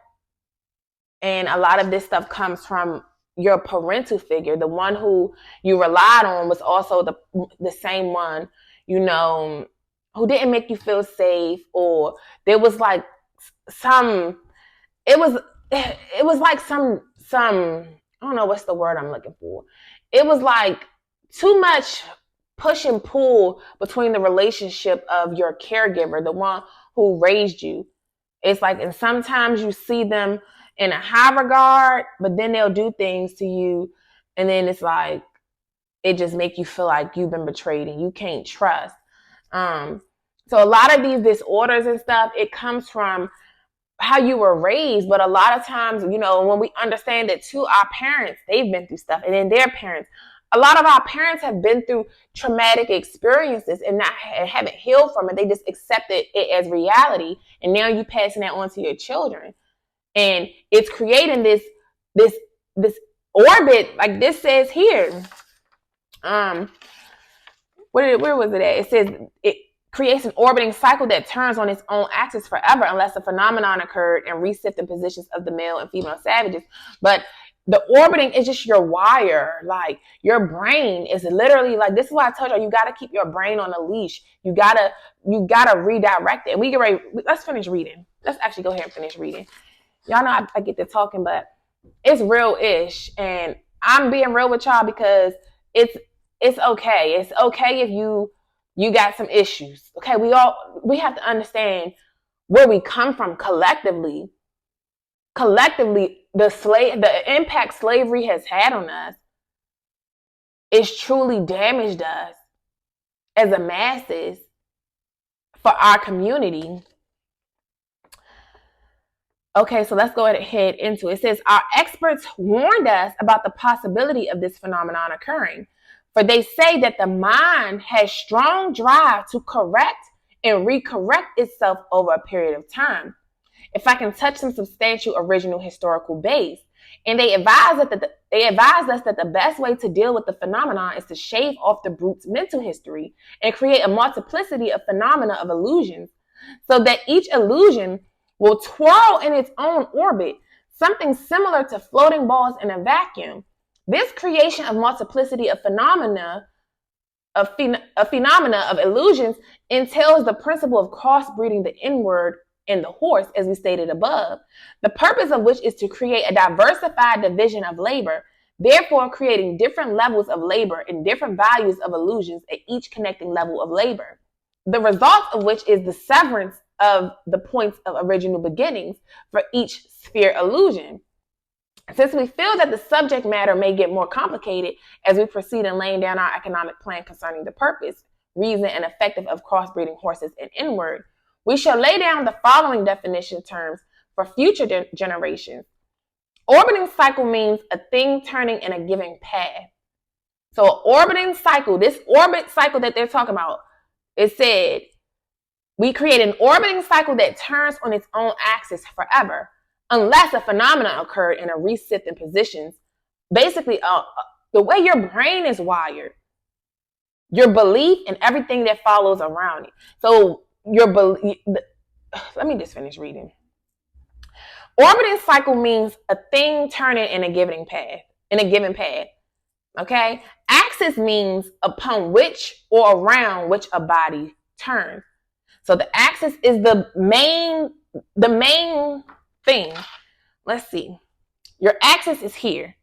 And a lot of this stuff comes from your parental figure. The one who you relied on was also the same one, who didn't make you feel safe, or there was like it was like some, I don't know what's the word I'm looking for. It was like too much push and pull between the relationship of your caregiver, the one who raised you. It's like, and sometimes you see them in a high regard, but then they'll do things to you, and then it's like, it just make you feel like you've been betrayed and you can't trust. So a lot of these disorders and stuff, it comes from how you were raised. But a lot of times, when we understand that too, our parents, they've been through stuff, and then their parents. A lot of our parents have been through traumatic experiences and haven't healed from it. They just accepted it as reality, and now you're passing that on to your children. And it's creating this orbit, like this says here. Where was it at? It says it creates an orbiting cycle that turns on its own axis forever, unless a phenomenon occurred and reset the positions of the male and female savages. But the orbiting is just your wire. Like, your brain is literally like, this is why I told you got to keep your brain on a leash. You gotta redirect it. And let's finish reading. Let's actually go ahead and finish reading. Y'all know I get to talking, but it's real-ish. And I'm being real with y'all, because it's okay. It's okay if you got some issues. Okay, we have to understand where we come from collectively. The impact slavery has had on us is truly damaged us as a masses for our community. Okay, so let's go ahead into it. It says, our experts warned us about the possibility of this phenomenon occurring, for they say that the mind has strong drive to correct and recorrect itself over a period of time. If I can touch some substantial original historical base. And they advised us that the best way to deal with the phenomenon is to shave off the brute's mental history and create a multiplicity of phenomena of illusions, so that each illusion will twirl in its own orbit, something similar to floating balls in a vacuum. This creation of multiplicity of phenomena a phenomena of illusions entails the principle of crossbreeding the inward in the horse, as we stated above, the purpose of which is to create a diversified division of labor, therefore creating different levels of labor and different values of illusions at each connecting level of labor. The result of which is the severance of the points of original beginnings for each sphere illusion. Since we feel that the subject matter may get more complicated as we proceed in laying down our economic plan concerning the purpose, reason, and effective of crossbreeding horses and inward, we shall lay down the following definition terms for future generations. Orbiting cycle means a thing turning in a given path. So an orbiting cycle, this orbit cycle that they're talking about, it said, we create an orbiting cycle that turns on its own axis forever, unless a phenomenon occurred in a reset in positions. Basically, the way your brain is wired, your belief and everything that follows around it. So let me just finish reading. Orbiting cycle means a thing turning in a given path. Okay? Axis means upon which or around which a body turns. So the axis is the main thing. Let's see. Your axis is here.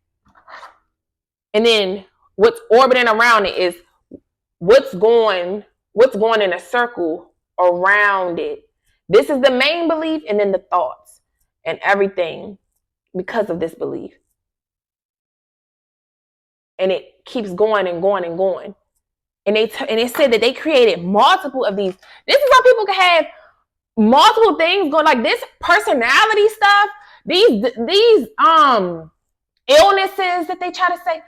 And then what's orbiting around it is what's going in a circle around it. This is the main belief, and then the thoughts and everything because of this belief. And it keeps going and going and going. And it said that they created multiple of these. This is how people can have multiple things going, like this personality stuff, these illnesses that they try to say.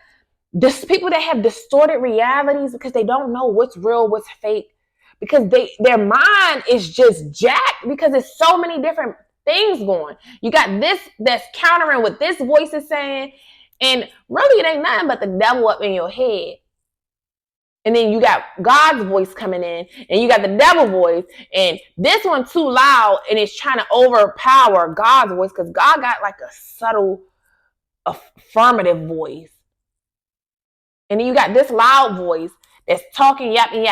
This people that have distorted realities because they don't know what's real, what's fake, because their mind is just jacked because there's so many different things going. You got this that's countering what this voice is saying, and really it ain't nothing but the devil up in your head. And then you got God's voice coming in, and you got the devil voice, and this one too loud, and it's trying to overpower God's voice because God got like a subtle affirmative voice. And then you got this loud voice that's talking, yapping,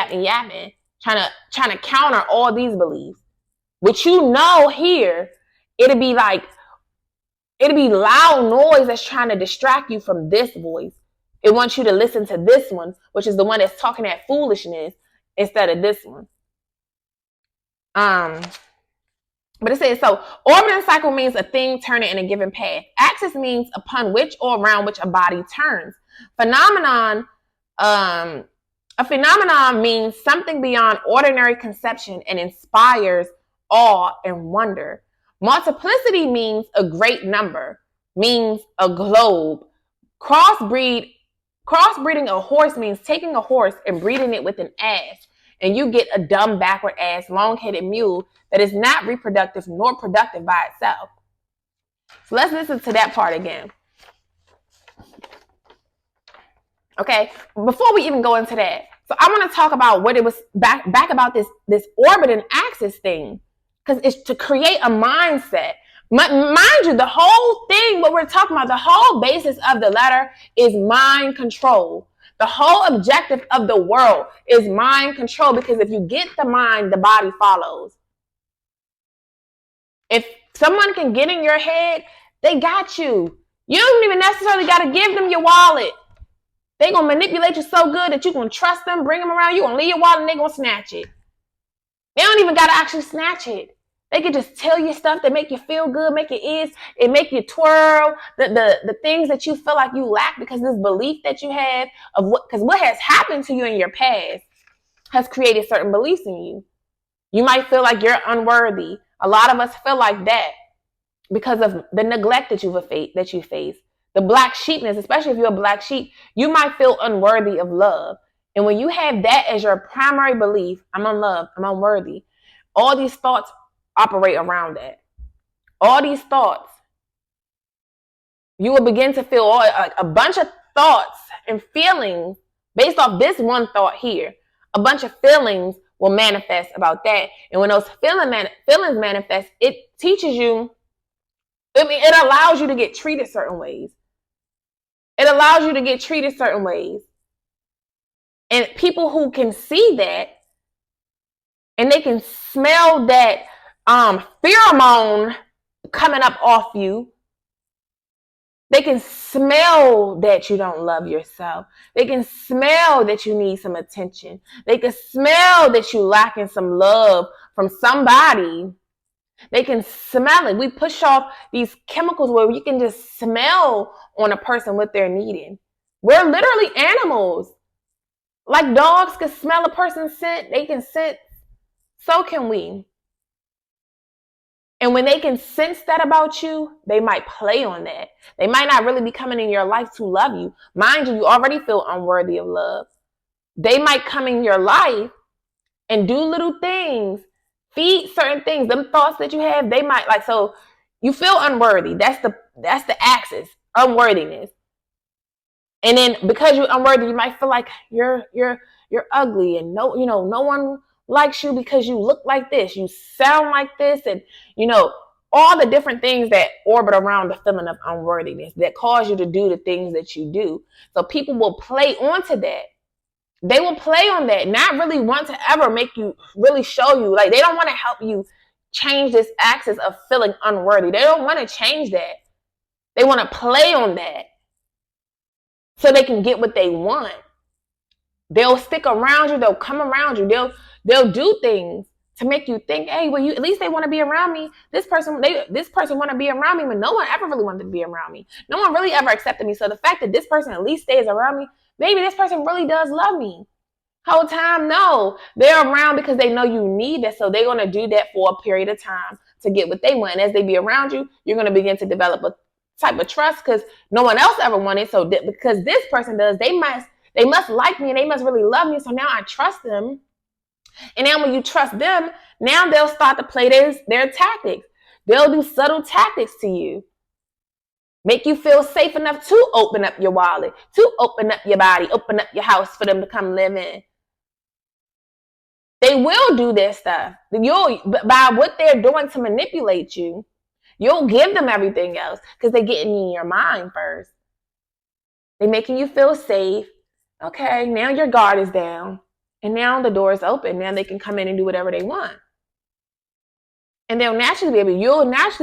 trying to counter all these beliefs. Which here, it'll be loud noise that's trying to distract you from this voice. It wants you to listen to this one, which is the one that's talking that foolishness instead of this one. But it says, so orbiting cycle means a thing turning in a given path. Axis means upon which or around which a body turns. A phenomenon means something beyond ordinary conception and inspires awe and wonder. Multiplicity means a great number, means a globe. Crossbreeding a horse means taking a horse and breeding it with an ass, and you get a dumb, backward ass, long-headed mule that is not reproductive nor productive by itself. So let's listen to that part again. Okay, before we even go into that, so I want to talk about what it was back about this orbiting axis thing, because it's to create a mindset. Mind you, the whole thing, what we're talking about, the whole basis of the letter is mind control. The whole objective of the world is mind control, because if you get the mind, the body follows. If someone can get in your head, they got you. You don't even necessarily got to give them your wallet. They're going to manipulate you so good that you're going to trust them, bring them around. You're going to leave your wallet and they're going to snatch it. They don't even got to actually snatch it. They can just tell you stuff that make you feel good, make your ears, it make you twirl, the things that you feel like you lack because this belief that you have of because what has happened to you in your past has created certain beliefs in you. You might feel like you're unworthy. A lot of us feel like that because of the neglect that you face. The black sheepness, especially if you're a black sheep, you might feel unworthy of love. And when you have that as your primary belief, I'm unloved, I'm unworthy, all these thoughts operate around that. All these thoughts, you will begin to feel a bunch of thoughts and feelings based off this one thought here. A bunch of feelings will manifest about that. And when those feelings manifest, it teaches you, it allows you to get treated certain ways. It allows you to get treated certain ways. And people who can see that and they can smell that pheromone coming up off you, they can smell that you don't love yourself. They can smell that you need some attention. They can smell that you lacking some love from somebody. They can smell it. We push off these chemicals where you can just smell on a person what they're needing. We're literally animals. Like dogs can smell a person's scent, they can scent. So can we. And when they can sense that about you, they might play on that. They might not really be coming in your life to love you. Mind you, you already feel unworthy of love. They might come in your life and do little things, feed certain things, them thoughts that you have, they might like, so you feel unworthy. That's the axis, unworthiness. And then because you're unworthy, you might feel like you're ugly and no one likes you because you look like this, you sound like this, and all the different things that orbit around the feeling of unworthiness that cause you to do the things that you do. So people will play onto that. They will play on that, not really want to ever make you really show you. Like, they don't want to help you change this axis of feeling unworthy. They don't want to change that. They want to play on that so they can get what they want. They'll stick around you. They'll come around you. They'll do things to make you think, hey, well, at least they want to be around me. This person want to be around me, but no one ever really wanted to be around me. No one really ever accepted me. So the fact that this person at least stays around me, maybe this person really does love me. Whole time, no. They're around because they know you need that. So they're going to do that for a period of time to get what they want. And as they be around you, you're going to begin to develop a type of trust because no one else ever wanted. So because this person does, they must like me and they must really love me. So now I trust them. And now when you trust them, now they'll start to play their tactics. They'll do subtle tactics to you. Make you feel safe enough to open up your wallet, to open up your body, open up your house for them to come live in. They will do this stuff. By what they're doing to manipulate you, you'll give them everything else because they're getting in your mind first. They're making you feel safe. Okay, now your guard is down. And now the door is open. Now they can come in and do whatever they want. And you'll naturally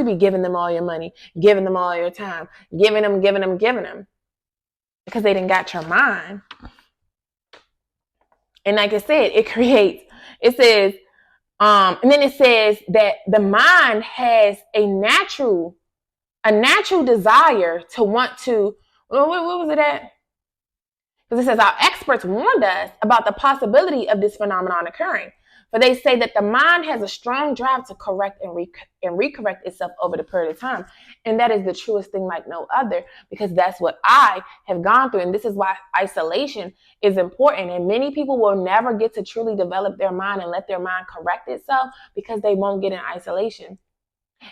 be giving them all your money, giving them all your time, giving them. Because they didn't got your mind. And like I said, and then it says that the mind has a natural desire to want to, what was it at? Because it says our experts warned us about the possibility of this phenomenon occurring. For they say that the mind has a strong drive to correct and recorrect itself over the period of time. And that is the truest thing like no other, because that's what I have gone through. And this is why isolation is important. And many people will never get to truly develop their mind and let their mind correct itself because they won't get in isolation.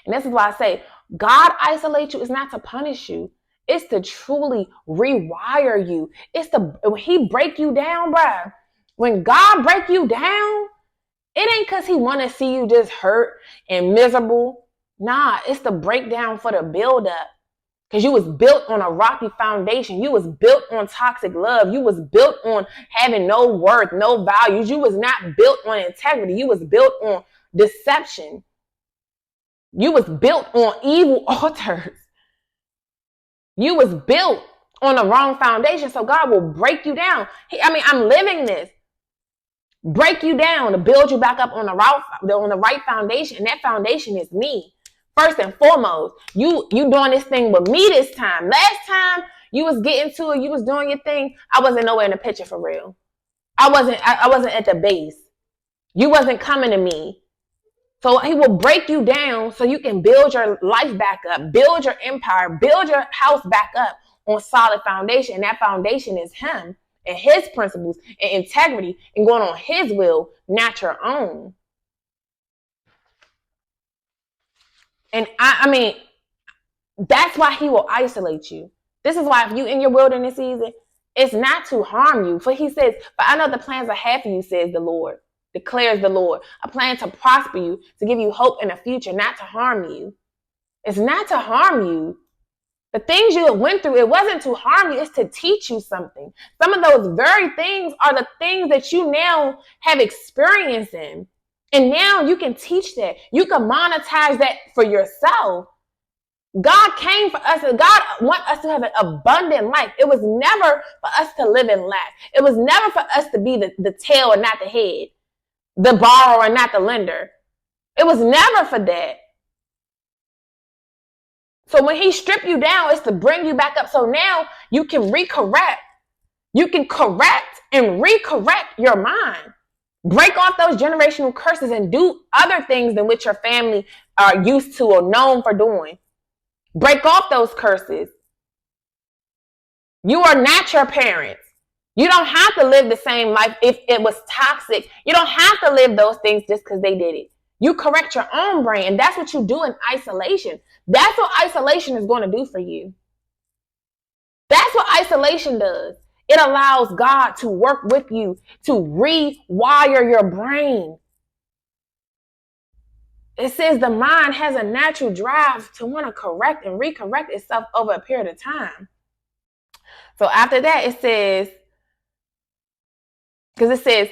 And this is why I say God isolates you is not to punish you. It's to truly rewire you. When he break you down, bruh. When God break you down, it ain't because he want to see you just hurt and miserable. Nah, it's the breakdown for the build up. Because you was built on a rocky foundation. You was built on toxic love. You was built on having no worth, no values. You was not built on integrity. You was built on deception. You was built on evil altars. You was built on the wrong foundation. So God will break you down. I'm living this. Break you down to build you back up on the right foundation. And that foundation is me. First and foremost, you doing this thing with me this time. Last time you was getting to it, you was doing your thing. I wasn't nowhere in the picture for real. I wasn't at the base. You wasn't coming to me. So he will break you down so you can build your life back up, build your empire, build your house back up on solid foundation. And that foundation is him and his principles and integrity and going on his will, not your own. And that's why he will isolate you. This is why if you in your wilderness season, it's not to harm you. For he says, but I know the plans I have for you, says the Lord, declares the Lord. A plan to prosper you, to give you hope in the future, not to harm you. It's not to harm you. The things you went through, it wasn't to harm you, it's to teach you something. Some of those very things are the things that you now have experience in. And now you can teach that. You can monetize that for yourself. God came for us, and God wants us to have an abundant life. It was never for us to live in lack. It was never for us to be the tail and not the head, the borrower and not the lender. It was never for that. So when he stripped you down, it's to bring you back up. So now you can recorrect. You can correct and recorrect your mind. Break off those generational curses and do other things than which your family are used to or known for doing. Break off those curses. You are not your parents. You don't have to live the same life if it was toxic. You don't have to live those things just because they did it. You correct your own brain, and that's what you do in isolation. That's what isolation is going to do for you. That's what isolation does. It allows God to work with you to rewire your brain. It says the mind has a natural drive to want to correct and recorrect itself over a period of time. So after that, it says, because it says,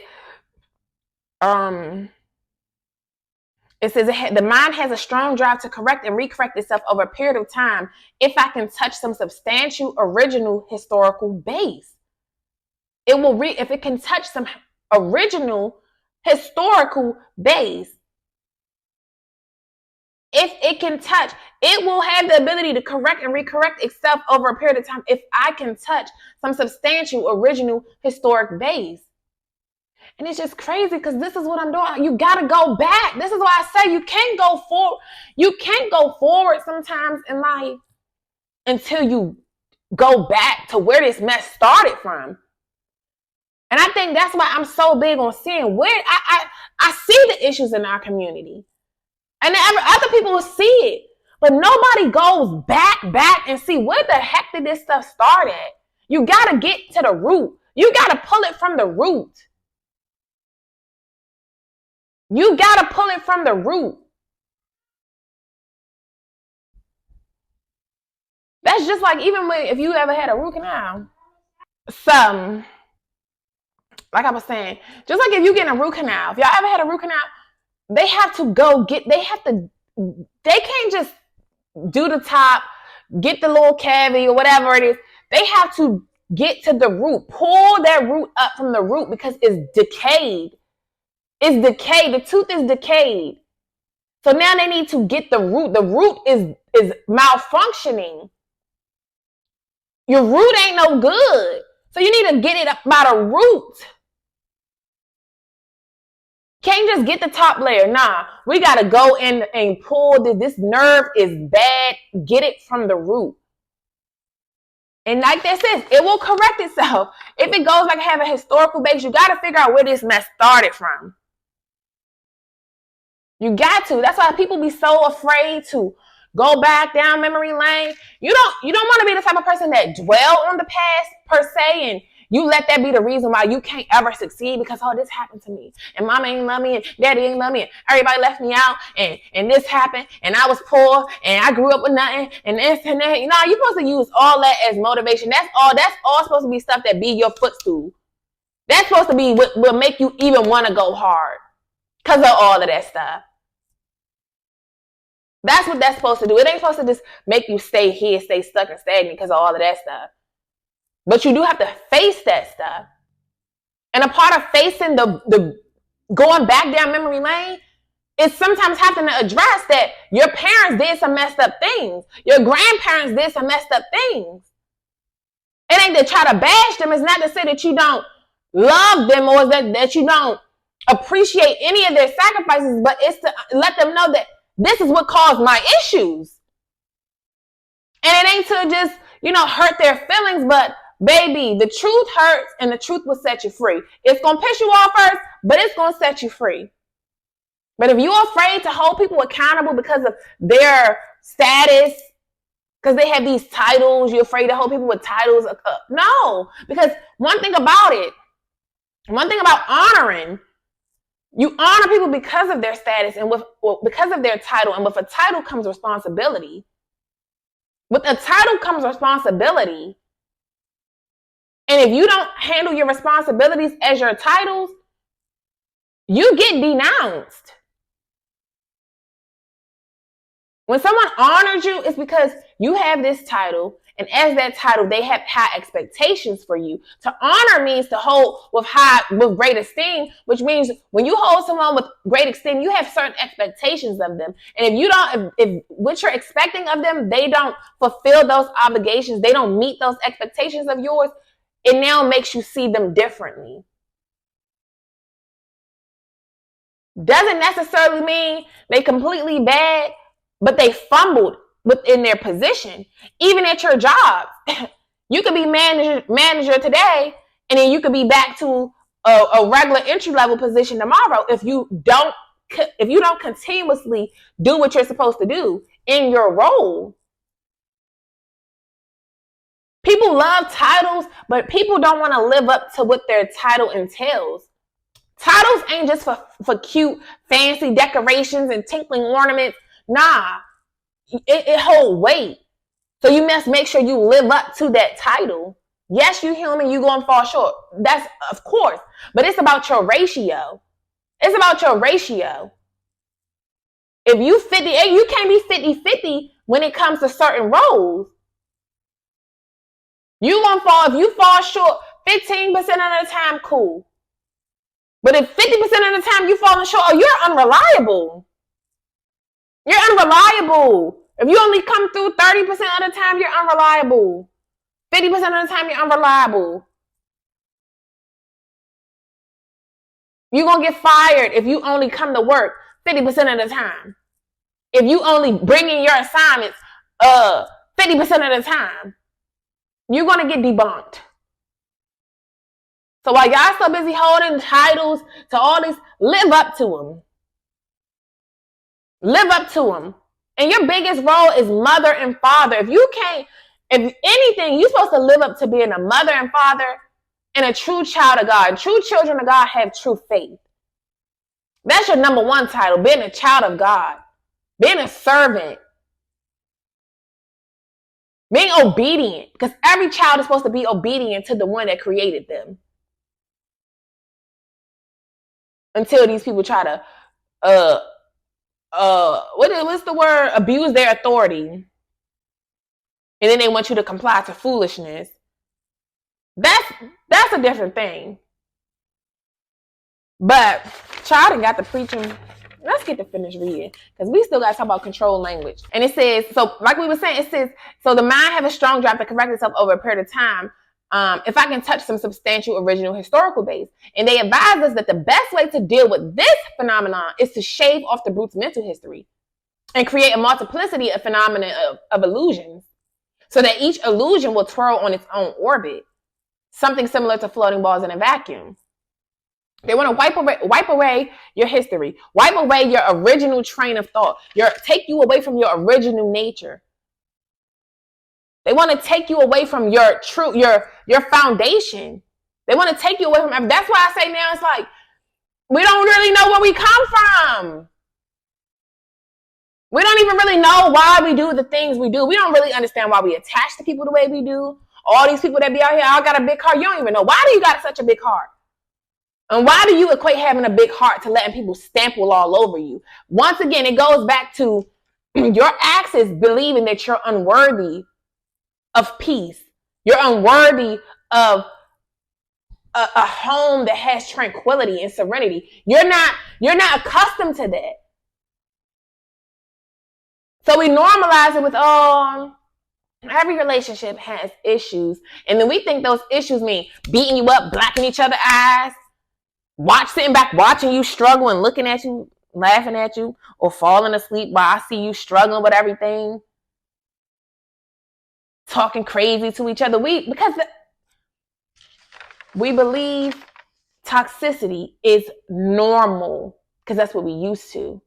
the mind has a strong drive to correct and recorrect itself over a period of time if I can touch some substantial, original, historical base. If it can touch some original, historical base. If it can touch, it will have the ability to correct and recorrect itself over a period of time if I can touch some substantial, original, historic base. And it's just crazy because this is what I'm doing. You got to go back. This is why I say you can't go forward. You can't go forward sometimes in life until you go back to where this mess started from. And I think that's why I'm so big on seeing where I see the issues in our community. And other people will see it. But nobody goes back and see where the heck did this stuff start at. You got to get to the root. You got to pull it from the root. You got to pull it from the root. That's just like even if you ever had a root canal. Like I was saying, just like if you get a root canal, if y'all ever had a root canal, they can't just do the top, get the little cavity or whatever it is. They have to get to the root, pull that root up from the root because it's decayed. It's decayed. The tooth is decayed. So now they need to get the root. The root is malfunctioning. Your root ain't no good. So you need to get it up by the root. Can't just get the top layer. Nah, we got to go in and pull this nerve is bad. Get it from the root. And like that says, it will correct itself. If it goes like have a historical base, you got to figure out where this mess started from. You got to. That's why people be so afraid to go back down memory lane. You don't want to be the type of person that dwell on the past per se, and you let that be the reason why you can't ever succeed because, oh, this happened to me. And mama ain't love me and daddy ain't love me and everybody left me out and this happened and I was poor and I grew up with nothing and this and that. You know, you're supposed to use all that as motivation. That's all supposed to be stuff that be your footstool. That's supposed to be what will make you even want to go hard because of all of that stuff. That's what that's supposed to do. It ain't supposed to just make you stay here, stay stuck and stagnant because of all of that stuff. But you do have to face that stuff. And a part of facing the going back down memory lane is sometimes having to address that your parents did some messed up things. Your grandparents did some messed up things. It ain't to try to bash them. It's not to say that you don't love them or that you don't appreciate any of their sacrifices, but it's to let them know that this is what caused my issues. And it ain't to just, hurt their feelings, but baby, the truth hurts and the truth will set you free. It's going to piss you off first, but it's going to set you free. But if you're afraid to hold people accountable because of their status, because they have these titles, you're afraid to hold people with titles. No, because one thing about honoring, you honor people because of their status and because of their title. And with a title comes responsibility. With a title comes responsibility. And if you don't handle your responsibilities as your titles, you get denounced. When someone honors you, it's because you have this title, and as that title, they have high expectations for you. To honor means to hold with great esteem, which means when you hold someone with great esteem, you have certain expectations of them. And if what you're expecting of them, they don't fulfill those obligations, they don't meet those expectations of yours, it now makes you see them differently. Doesn't necessarily mean they completely bad, but they fumbled within their position. Even at your job, you could be manager today, and then you could be back to a regular entry level position tomorrow if you don't continuously do what you're supposed to do in your role. People love titles, but people don't want to live up to what their title entails. Titles ain't just for cute, fancy decorations and tinkling ornaments. Nah, it hold weight. So you must make sure you live up to that title. Yes, you human, you gonna fall short. That's of course, but it's about your ratio. It's about your ratio. If you 50, you can't be 50-50 when it comes to certain roles. You gonna fall, if you fall short 15% of the time, cool. But if 50% of the time you falling short, oh, you're unreliable. You're unreliable. If you only come through 30% of the time, you're unreliable. 50% of the time, you're unreliable. You're going to get fired if you only come to work 50% of the time. If you only bring in your assignments 50% of the time, you're going to get debunked. So while y'all so busy holding titles to all these, live up to them. Live up to them. And your biggest role is mother and father. If anything, you're supposed to live up to being a mother and father and a true child of God. True children of God have true faith. That's your number one title, being a child of God, being a servant, being obedient, because every child is supposed to be obedient to the one that created them. Until these people try to, what's the word? Abuse their authority. And then they want you to comply to foolishness. That's a different thing. But child and got the preaching. Let's get to finish reading, because we still got to talk about control language. And it says, so like we were saying, it says, so the mind have a strong drive to correct itself over a period of time. If I can touch some substantial original historical base. And they advise us that the best way to deal with this phenomenon is to shave off the brute's mental history and create a multiplicity of phenomena of illusions, so that each illusion will twirl on its own orbit, something similar to floating balls in a vacuum. They want to wipe away your history, wipe away your original train of thought, take you away from your original nature. They want to take you away from your foundation. They want to take you away from. That's why I say now it's like we don't really know where we come from. We don't even really know why we do the things we do. We don't really understand why we attach to people the way we do. All these people that be out here, I got a big heart. You don't even know, why do you got such a big heart? And why do you equate having a big heart to letting people stample all over you? Once again, it goes back to your acts is believing that you're unworthy of peace. You're unworthy of a home that has tranquility and serenity. You're not accustomed to that. So we normalize it with, every relationship has issues. And then we think those issues mean beating you up, blacking each other's eyes, sitting back watching you struggle and looking at you, laughing at you, or falling asleep while I see you struggling with everything, talking crazy to each other. Because we believe toxicity is normal because that's what we used to.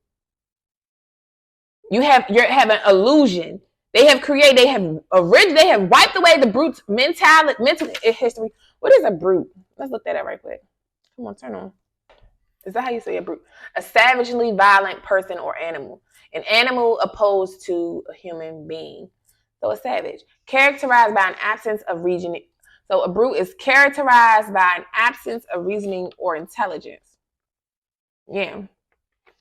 You're having illusion. They have wiped away the brute's mental history. What is a brute? Let's look that up right quick. Come on, turn on. Is that how you say a brute? A savagely violent person or animal. An animal opposed to a human being. So a savage. Characterized by an absence of reasoning. So a brute is characterized by an absence of reasoning or intelligence. Yeah.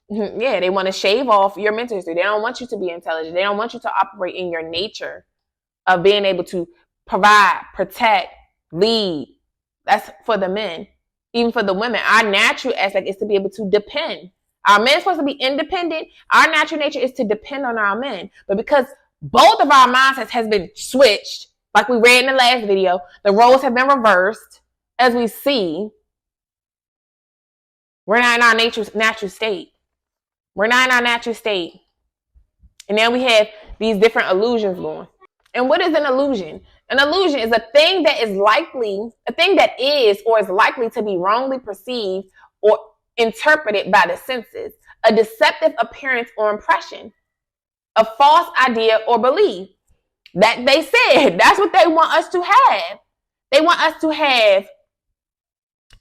Yeah, they want to shave off your mental history. They don't want you to be intelligent. They don't want you to operate in your nature of being able to provide, protect, lead. That's for the men. Even for the women, our natural aspect is to be able to depend. Our men are supposed to be independent. Our natural nature is to depend on our men. But because both of our mindsets has been switched, like we read in the last video, the roles have been reversed. As we see, we're not in our natural state. We're not in our natural state. And now we have these different illusions going. And what is an illusion? An illusion is a thing that is or is likely to be wrongly perceived or interpreted by the senses, a deceptive appearance or impression, a false idea or belief. That they said, that's what they want us to have. They want us to have,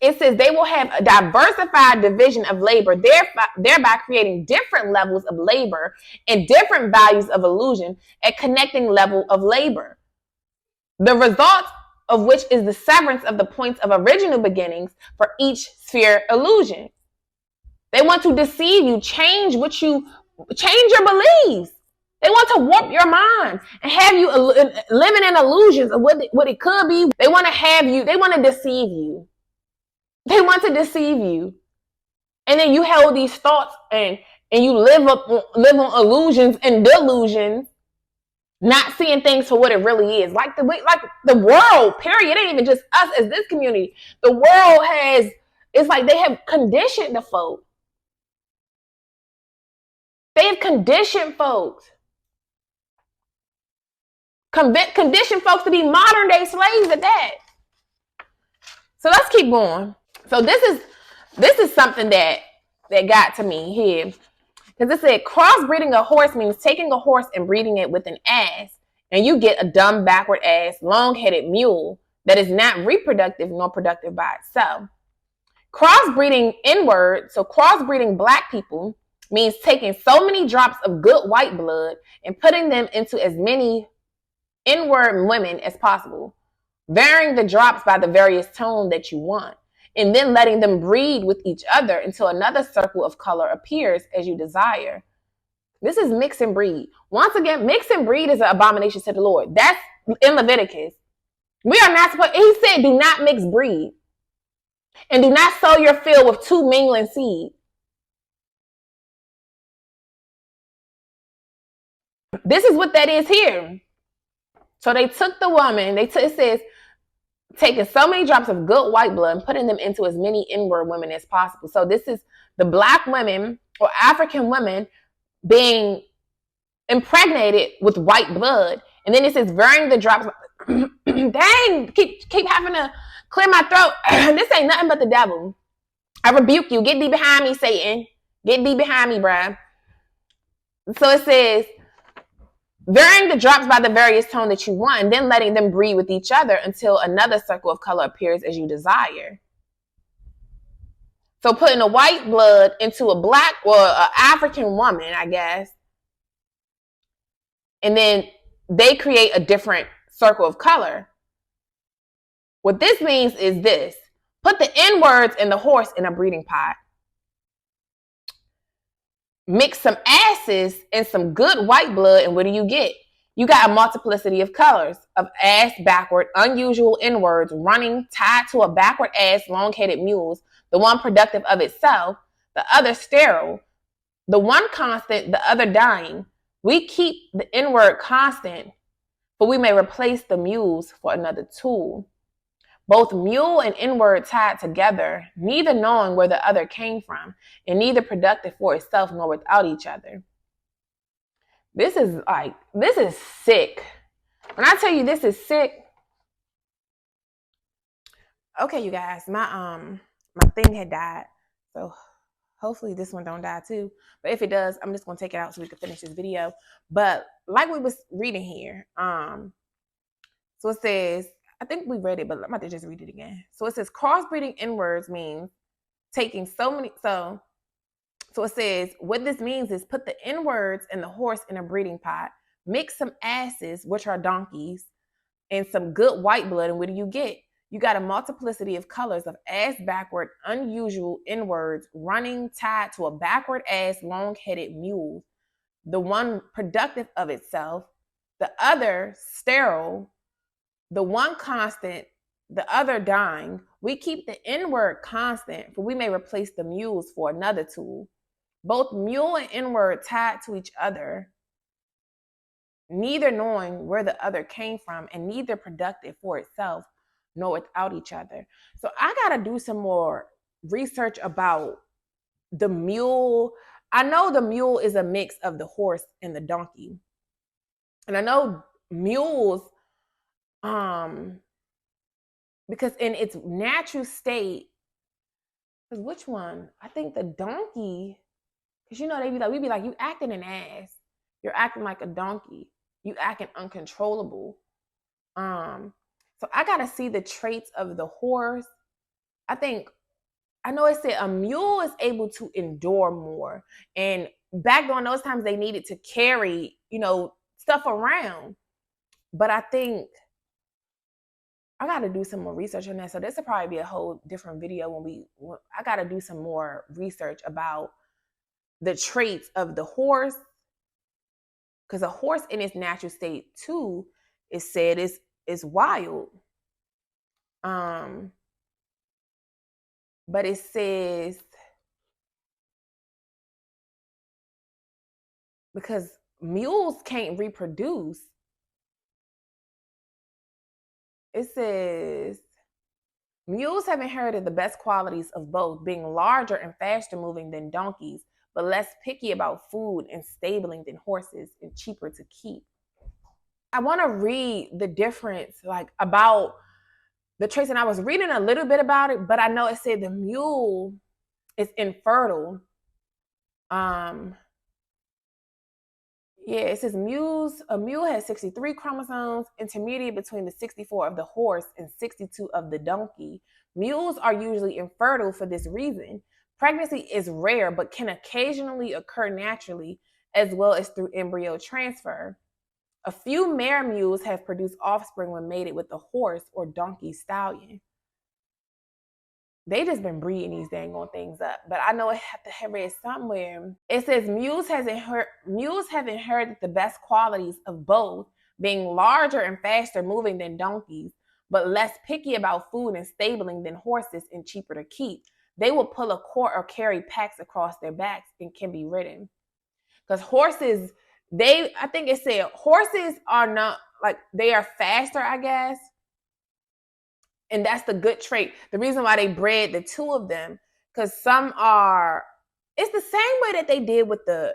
it says they will have a diversified division of labor, thereby creating different levels of labor and different values of illusion at connecting level of labor. The result of which is the severance of the points of original beginnings for each sphere illusion. They want to deceive you, change your beliefs. They want to warp your mind and have you living in illusions of what it could be. They want to deceive you. They want to deceive you. And then you hold these thoughts and you live on illusions and delusions, not seeing things for what it really is. Like the world, period. It ain't even just us as this community. The world it's like they have conditioned the folk. They have conditioned folks. Conditioned folks to be modern day slaves at that. So let's keep going. So this is something that got to me here. Because it said crossbreeding a horse means taking a horse and breeding it with an ass, and you get a dumb, backward ass, long-headed mule that is not reproductive nor productive by itself. Crossbreeding inward, so crossbreeding black people means taking so many drops of good white blood and putting them into as many inward women as possible, varying the drops by the various tone that you want, and then letting them breed with each other until another circle of color appears as you desire. This is mix and breed. Once again, mix and breed is an abomination to the Lord. That's in Leviticus. We are not supposed, he said, do not mix breed. And do not sow your field with two mingling seeds. This is what that is here. So they took the woman, it says, taking so many drops of good white blood and putting them into as many inward women as possible. So this is the black women or African women being impregnated with white blood. And then it says varying the drops. Dang, keep having to clear my throat. This ain't nothing but the devil. I rebuke you. Get thee behind me, Satan. Get thee behind me, bruh. So it says, varying the drops by the various tone that you want, and then letting them breed with each other until another circle of color appears as you desire. So putting the white blood into a black or an African woman, I guess, and then they create a different circle of color. What this means is this. Put the inwards in the horse in a breeding pot. Mix some asses and some good white blood, and what do you get? You got a multiplicity of colors of ass backward, unusual inwards, running, tied to a backward ass, long-headed mules, the one productive of itself, the other sterile, the one constant, the other dying. We keep the inward constant, but we may replace the mules for another tool. Both mule and inward tied together, neither knowing where the other came from, and neither productive for itself nor without each other. This is sick. When I tell you this is sick, okay, you guys, my thing had died, so hopefully this one don't die too. But if it does, I'm just gonna take it out so we can finish this video. But like we was reading here, so it says, I think we read it, but I'm about to just read it again. So it says crossbreeding inwards means taking so it says what this means is put the inwards and the horse in a breeding pot, Mix some asses, which are donkeys, and some good white blood, and what do? You got a multiplicity of colors of ass backward, unusual inwards, running tied to a backward ass, long-headed mule. The one productive of itself, the other sterile, the one constant, the other dying. We keep the inward constant, for we may replace the mules for another tool. Both mule and inward tied to each other, neither knowing where the other came from, and neither productive for itself, nor without each other. So I gotta do some more research about the mule. I know the mule is a mix of the horse and the donkey. And I know mules, because in its natural state, because which one? I think the donkey, because they be like, we be like, you acting an ass. You're acting like a donkey. You acting uncontrollable. So I gotta see the traits of the horse. I know it said a mule is able to endure more. And back during those times they needed to carry, stuff around. But I think I got to do some more research on that. So this will probably be a whole different video when I got to do some more research about the traits of the horse, because a horse in its natural state too is said is wild. But it says because mules can't reproduce. It says mules have inherited the best qualities of both, being larger and faster moving than donkeys, but less picky about food and stabling than horses, and cheaper to keep. I want to read the difference, about the traits, and I was reading a little bit about it, but I know it said the mule is infertile. It says a mule has 63 chromosomes, intermediate between the 64 of the horse and 62 of the donkey. Mules are usually infertile for this reason. Pregnancy is rare, but can occasionally occur naturally, as well as through embryo transfer. A few mare mules have produced offspring when mated with a horse or donkey stallion. They just been breeding these dang on things up. But I know I have to have read somewhere. It says mules have inherited the best qualities of both, being larger and faster moving than donkeys, but less picky about food and stabling than horses, and cheaper to keep. They will pull a cart or carry packs across their backs and can be ridden. Because horses, I think it said horses are not, they are faster, I guess. And that's the good trait. The reason why they bred the two of them, because it's the same way that they did with the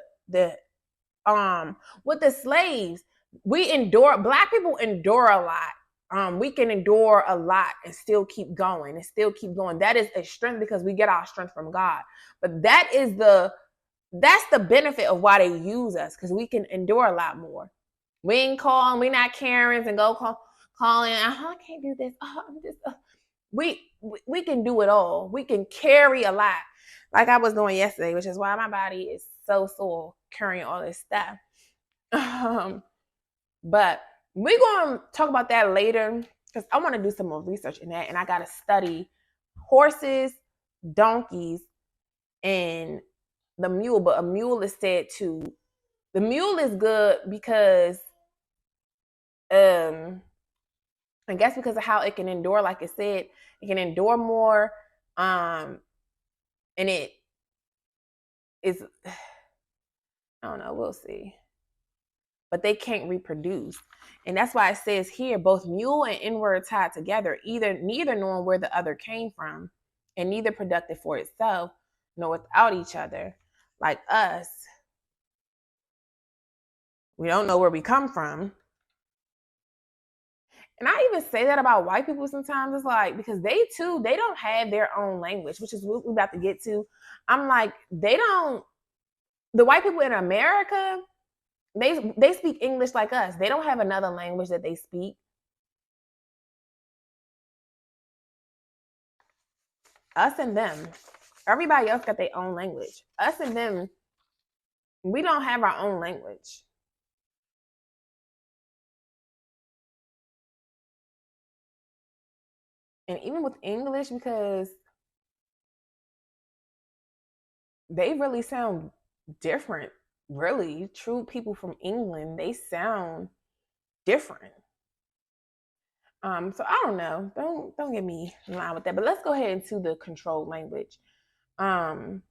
slaves. Black people endure a lot. We can endure a lot and still keep going. That is a strength, because we get our strength from God. But that's the benefit of why they use us, because we can endure a lot more. We ain't calling, we not Karens and go calling, I can't do this. I'm just we can do it all. We can carry a lot, like I was doing yesterday, which is why my body is so sore carrying all this stuff. But we're going to talk about that later, because I want to do some more research in that, and I got to study horses, donkeys, and the mule. But a mule is said to, the mule is good because I guess because of how it can endure, like it said, it can endure more. And it is, I don't know, we'll see. But they can't reproduce. And that's why it says here, both mule and inward tied together, neither knowing where the other came from, and neither productive for itself, nor without each other. Like us, we don't know where we come from. And I even say that about white people sometimes. It's like, because they don't have their own language, which is what we're about to get to. I'm like, the white people in America, they speak English like us. They don't have another language that they speak. Us and them. Everybody else got their own language. Us and them, we don't have our own language. And even with English, because they really sound different. Really, true people from England, they sound different. So I don't know. Don't get me in line with that. But let's go ahead into the controlled language. Um,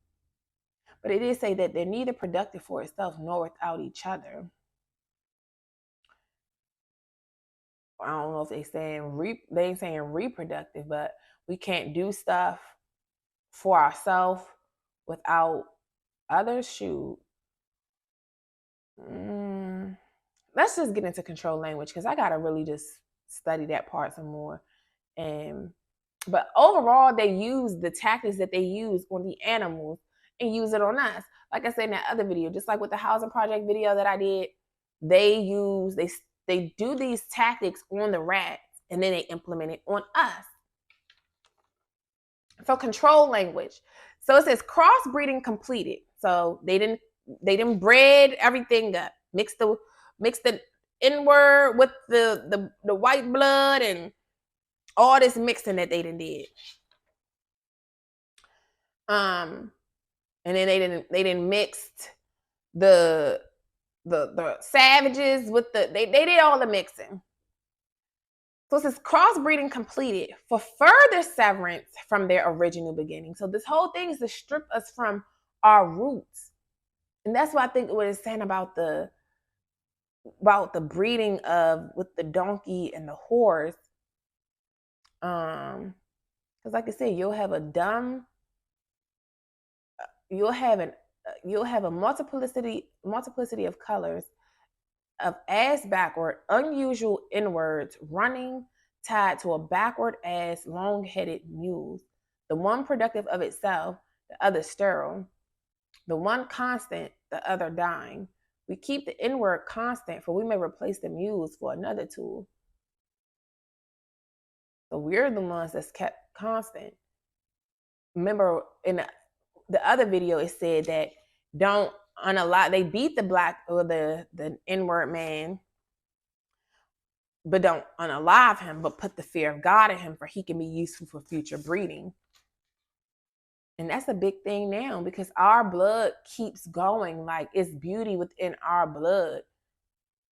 but it did say that they're neither productive for itself nor without each other. I don't know if they ain't saying reproductive, but we can't do stuff for ourselves without others. Shoot. Let's just get into control language because I gotta really just study that part some more. And but overall, they use the tactics that they use on the animals and use it on us. Like I said in that other video, just like with the housing project video that I did, they do these tactics on the rats and then they implement it on us. So control language. So it says crossbreeding completed. So they didn't bred everything up, mix the N word with the white blood and all this mixing that they did. And then they didn't mixed the savages with they did all the mixing. So it says crossbreeding completed for further severance from their original beginning. So this whole thing is to strip us from our roots. And that's what I think what it's saying about the breeding of with the donkey and the horse. Because like I said, you'll have a multiplicity of colors of ass backward, unusual inwards running tied to a backward ass long-headed mule. The one productive of itself, the other sterile. The one constant, the other dying. We keep the inward constant, for we may replace the mules for another tool. So we're the ones that's kept constant. Remember in the other video, it said that don't unalive. They beat the black or the inward man, but don't unalive him, but put the fear of God in him, for he can be useful for future breeding. And that's a big thing now because our blood keeps going. Like it's beauty within our blood.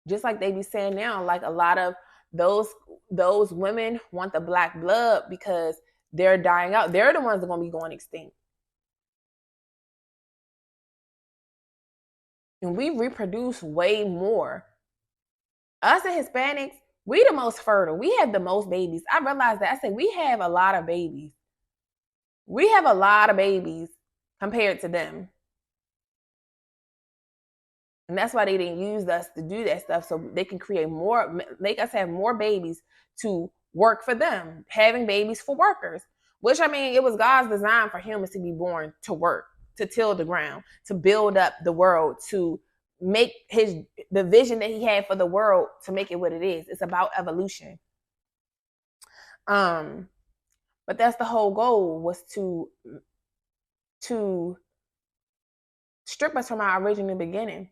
Just like they be saying now, like a lot of those women want the black blood because they're dying out. They're the ones that are going to be going extinct. And we reproduce way more. Us and Hispanics, we the most fertile. We have the most babies. I realized that. I said we have a lot of babies. We have a lot of babies compared to them. And that's why they didn't use us to do that stuff, so they can make us have more babies to work for them, having babies for workers. Which, I mean, it was God's design for humans to be born to work, to till the ground, to build up the world, to make the vision that he had for the world, to make it what it is. It's about evolution. But that's the whole goal, was to strip us from our original beginning.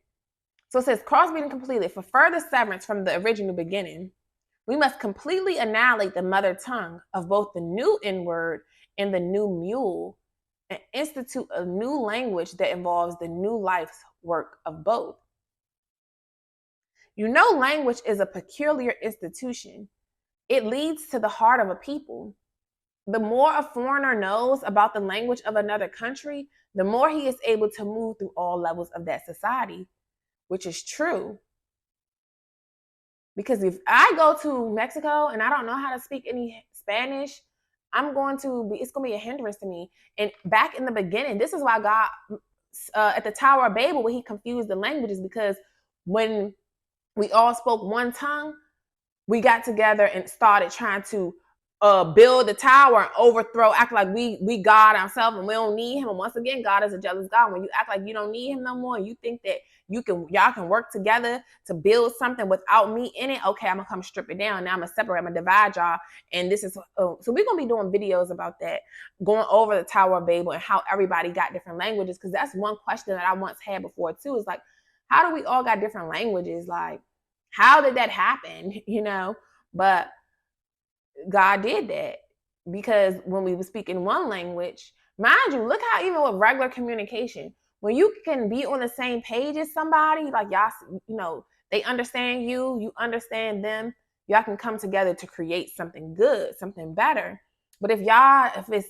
So it says crossbreeding completed for further severance from the original beginning. We must completely annihilate the mother tongue of both the new N-word and the new mule and institute a new language that involves the new life's work of both. You know, language is a peculiar institution. It leads to the heart of a people. The more a foreigner knows about the language of another country, the more he is able to move through all levels of that society, which is true. Because if I go to Mexico and I don't know how to speak any Spanish, it's going to be a hindrance to me. And back in the beginning, this is why God, at the Tower of Babel, when he confused the languages, because when we all spoke one tongue, we got together and started trying to build the tower and overthrow, act like we God ourselves and we don't need him. And once again, God is a jealous God. When you act like you don't need him no more, and you think that y'all can work together to build something without me in it, okay, I'm gonna come strip it down. Now I'm gonna separate, I'm gonna divide y'all. And this is so we're gonna be doing videos about that, going over the Tower of Babel and how everybody got different languages, because that's one question that I once had before too, is like, how do we all got different languages? Like, how did that happen? But God did that. because when we speak in one language, mind you, look how even with regular communication, when you can be on the same page as somebody, like y'all, they understand you, you understand them, y'all can come together to create something good, something better. But if it's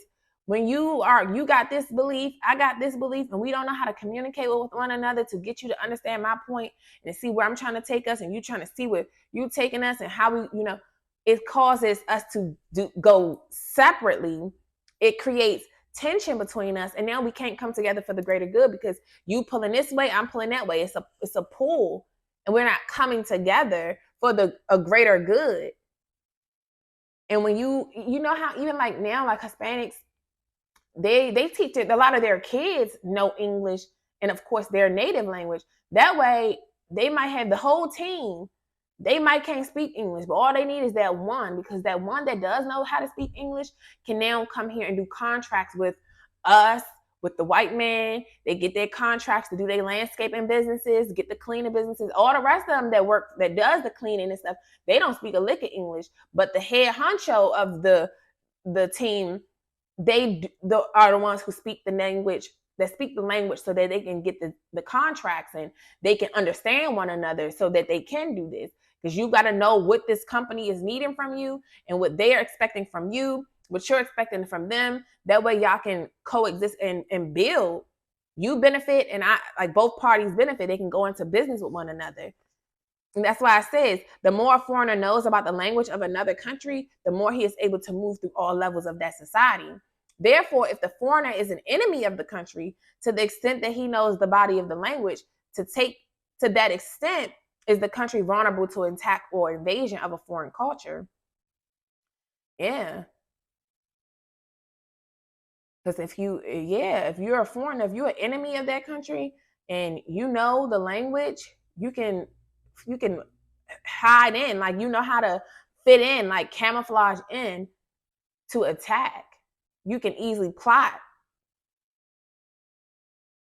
when you got this belief, I got this belief, and we don't know how to communicate with one another to get you to understand my point and see where I'm trying to take us, and you trying to see where you taking us and how it causes us to go separately. It creates tension between us, and now we can't come together for the greater good because you pulling this way, I'm pulling that way. It's a pull, and we're not coming together for a greater good. And when you know how even like now, like Hispanics, they teach it. A lot of their kids know English and of course their native language. That way, they might have the whole team. They might can't speak English, but all they need is that one, because that one that does know how to speak English can now come here and do contracts with us, with the white man. They get their contracts to do their landscaping businesses, get the cleaning businesses. All the rest of them that does the cleaning and stuff, they don't speak a lick of English. But the head honcho of the team, are the ones who speak the language, so that they can get the contracts and they can understand one another so that they can do this. Because you got to know what this company is needing from you and what they're expecting from you, what you're expecting from them. That way y'all can coexist and build. You benefit and I like both parties benefit. They can go into business with one another. And that's why it says the more a foreigner knows about the language of another country, the more he is able to move through all levels of that society. Therefore, if the foreigner is an enemy of the country, to the extent that he knows the body of the language, to that extent is the country vulnerable to attack or invasion of a foreign culture. Yeah. Because if you're a foreigner, if you're an enemy of that country and you know the language, you can hide in, like you know how to fit in, like camouflage in to attack. You can easily plot.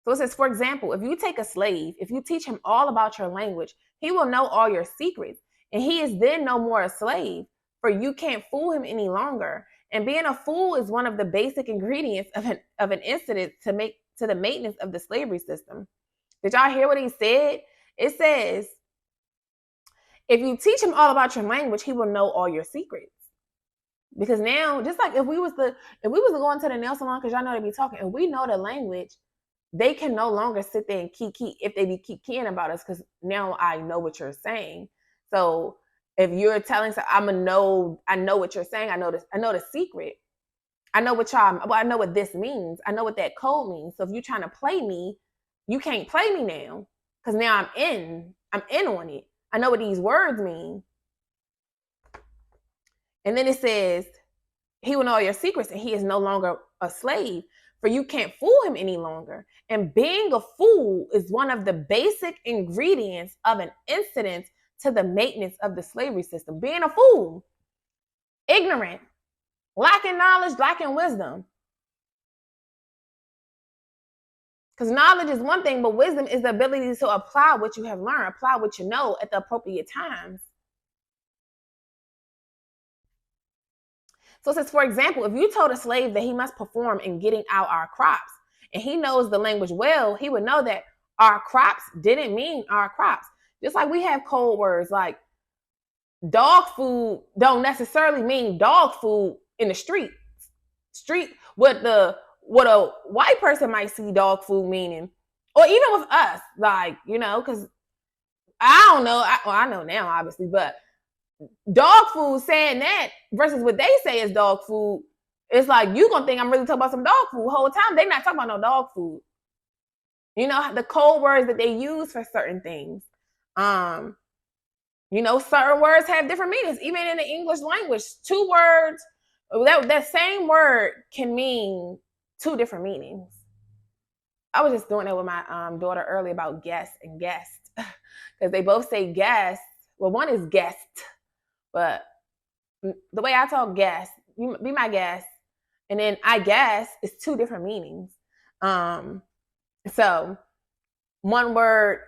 So it says, for example, if you take a slave, if you teach him all about your language, he will know all your secrets, and he is then no more a slave, for you can't fool him any longer. And being a fool is one of the basic ingredients of an incident to the maintenance of the slavery system. Did y'all hear what he said? It says, if you teach him all about your language, he will know all your secrets. Because now, just like if we was to go into the nail salon, because y'all know they be talking, and we know the language, they can no longer sit there and kiki if they be kikiing about us, because now I know what you're saying. So if you're telling, so I know what you're saying. I know the secret. I know what this means. I know what that code means. So if you're trying to play me, you can't play me now, because now I'm in on it. I know what these words mean. And then it says, he will know all your secrets, and he is no longer a slave, for you can't fool him any longer. And being a fool is one of the basic ingredients of an incident to the maintenance of the slavery system. Being a fool, ignorant, lacking knowledge, lacking wisdom. Because knowledge is one thing, but wisdom is the ability to apply what you have learned, apply what you know at the appropriate times. So it says, for example, if you told a slave that he must perform in getting out our crops, and he knows the language well, he would know that our crops didn't mean our crops. Just like we have code words like dog food don't necessarily mean dog food in the street. What a white person might see dog food meaning, or even with us, like, because I don't know. I know now, obviously, but dog food saying that versus what they say is dog food, it's like you gonna think I'm really talking about some dog food the whole time. They're not talking about no dog food. The code words that they use for certain things. Certain words have different meanings. Even in the English language, two words, that same word can mean two different meanings. I was just doing that with my daughter earlier about guest and guest, because they both say guest. Well, one is guest, but the way I talk, guest, you be my guest, and then I guess it's two different meanings. So one word,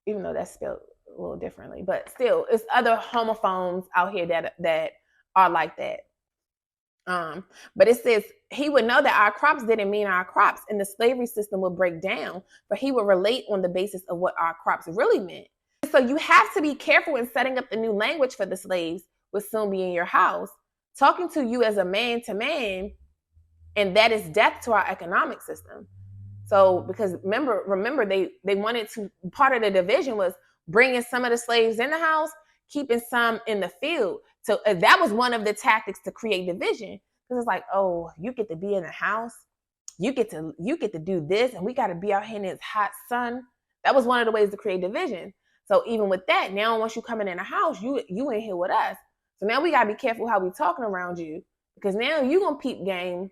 even though that's spelled a little differently, but still, it's other homophones out here that are like that. But it says he would know that our crops didn't mean our crops, and the slavery system would break down, but he would relate on the basis of what our crops really meant. So you have to be careful in setting up the new language for the slaves will soon be in your house, talking to you as a man to man, and that is death to our economic system. So because remember they wanted to, part of the division was bringing some of the slaves in the house, keeping some in the field. So that was one of the tactics to create division, because it's like, oh, you get to be in the house, you get to do this, and we got to be out here in this hot sun. That was one of the ways to create division. So even with that, now once you coming in the house, you in here with us. So now we gotta be careful how we talking around you, because now you gonna peep game,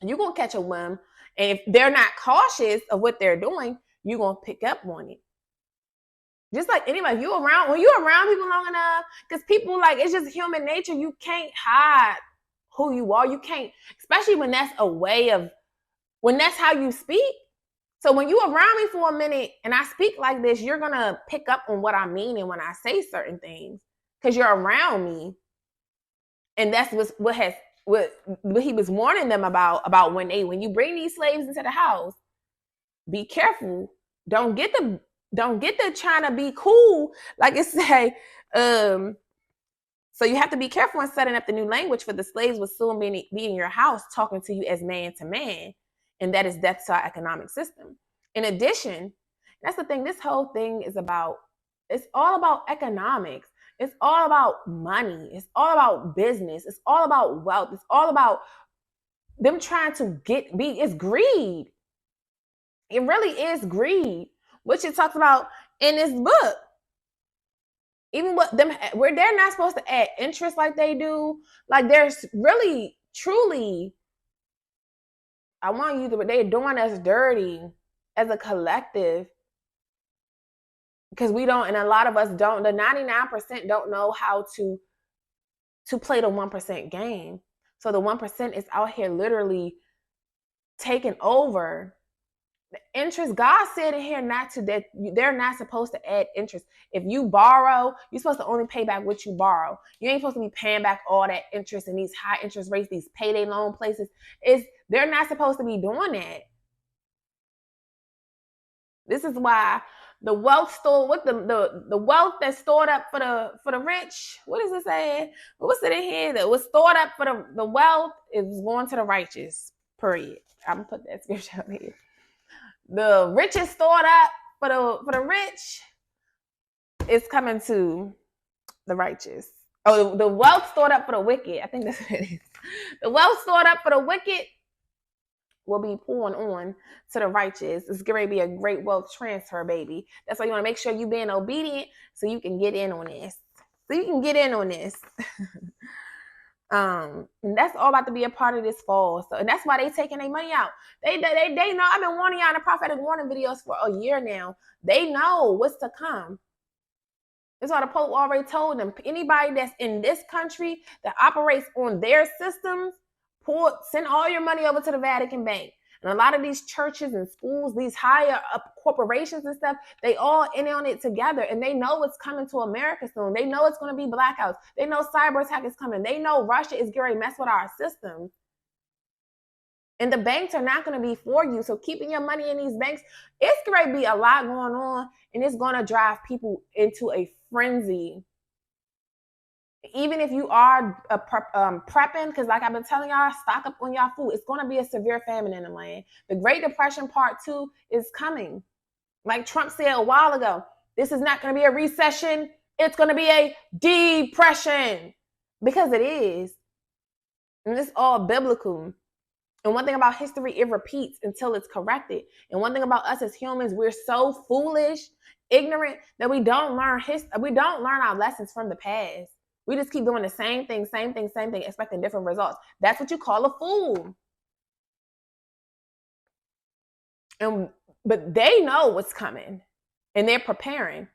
you gonna catch a whim, and if they're not cautious of what they're doing, you gonna pick up on it. Just like anybody, when you're around people long enough, because people, like, it's just human nature. You can't hide who you are. You can't, especially when that's when that's how you speak. So when you around me for a minute and I speak like this, you're gonna pick up on what I mean and when I say certain things, because you're around me. And that's what he was warning them about when you bring these slaves into the house. Be careful. Don't get the trying to be cool, like it say. So you have to be careful in setting up the new language, for the slaves will soon be in your house, talking to you as man to man, and that is death to our economic system. In addition, that's the thing. This whole thing is about. It's all about economics. It's all about money. It's all about business. It's all about wealth. It's all about them trying to it's greed. It really is greed, which it talks about in this book. Even where they're not supposed to add interest like they do. Like, there's really, truly, I want you to, they're doing us dirty as a collective, because we don't, and a lot of us don't, the 99% don't know how to play the 1% game. So the 1% is out here literally taking over the interest. God said in here that they're not supposed to add interest. If you borrow, you're supposed to only pay back what you borrow. You ain't supposed to be paying back all that interest and these high interest rates, these payday loan places. They're not supposed to be doing that. This is why the wealth store, what the wealth that's stored up for the rich, what is it saying? What's it in here? That was stored up for the wealth is going to the righteous. Period. I'm gonna put that scripture up here. The riches stored up for the rich is coming to the righteous. Oh, the wealth stored up for the wicked. I think that's what it is. The wealth stored up for the wicked will be pouring on to the righteous. It's going to be a great wealth transfer, baby. That's why you want to make sure you being obedient so you can get in on this. And that's all about to be a part of this fall. So, and that's why they taking their money out. They know. I've been warning y'all in the prophetic warning videos for a year now. They know what's to come. That's why the Pope already told them. Anybody that's in this country that operates on their systems, send all your money over to the Vatican Bank. And a lot of these churches and schools, these higher up corporations and stuff, they all in on it together. And they know it's coming to America soon. They know it's going to be blackouts. They know cyber attack is coming. They know Russia is going to mess with our systems. And the banks are not going to be for you. So keeping your money in these banks, it's going to be a lot going on. And it's going to drive people into a frenzy. Even if you are prepping, because like I've been telling y'all, stock up on y'all food. It's going to be a severe famine in the land. The Great Depression Part 2 is coming. Like Trump said a while ago, this is not going to be a recession. It's going to be a depression, because it is. And it's all biblical. And one thing about history, it repeats until it's corrected. And one thing about us as humans, we're so foolish, ignorant, that we don't learn our lessons from the past. We just keep doing the same thing, expecting different results. That's what you call a fool. But they know what's coming, and they're preparing.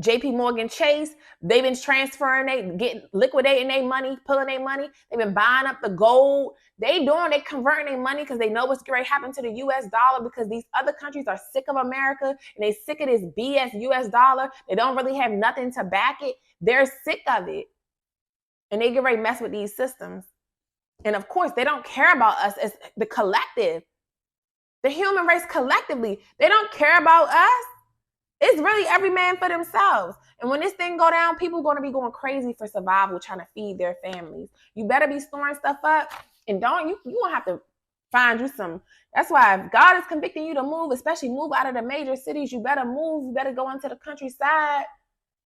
JP Morgan Chase, they've been liquidating their money, pulling their money. They've been buying up the gold. They converting their money because they know what's going to happen to the U.S. dollar, because these other countries are sick of America and they sick of this BS U.S. dollar. They don't really have nothing to back it. They're sick of it. And they get ready to mess with these systems. And of course, they don't care about us as the collective, the human race collectively. They don't care about us. It's really every man for themselves. And when this thing go down, people are going to be going crazy for survival, trying to feed their families. You better be storing stuff up, and you won't have to find you some. That's why if God is convicting you to move, especially move out of the major cities, you better move. You better go into the countryside.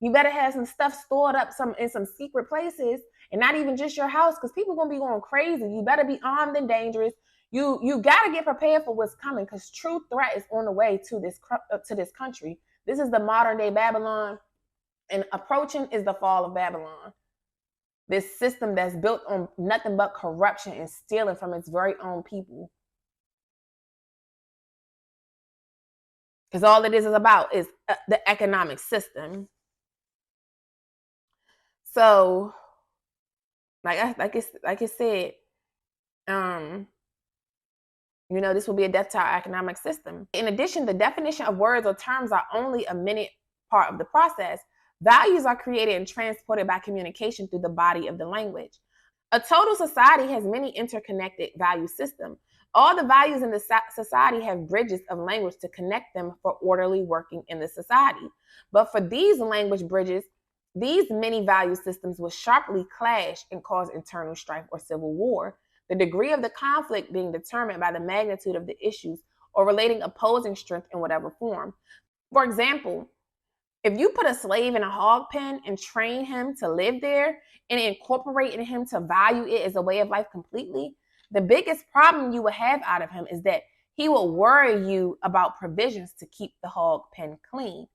You better have some stuff stored up in some secret places, and not even just your house, because people are going to be going crazy. You better be armed and dangerous. You got to get prepared for what's coming, because true threat is on the way to this country. This is the modern day Babylon, and approaching is the fall of Babylon. This system that's built on nothing but corruption and stealing from its very own people. Because all it is about is the economic system. So, like I said, this will be a death to our economic system. In addition, the definition of words or terms are only a minute part of the process. Values are created and transported by communication through the body of the language. A total society has many interconnected value systems. All the values in the society have bridges of language to connect them for orderly working in the society. But for these language bridges, these many value systems will sharply clash and cause internal strife or civil war. The degree of the conflict being determined by the magnitude of the issues or relating opposing strength in whatever form. For example, if you put a slave in a hog pen and train him to live there and incorporate in him to value it as a way of life completely, the biggest problem you will have out of him is that he will worry you about provisions to keep the hog pen clean.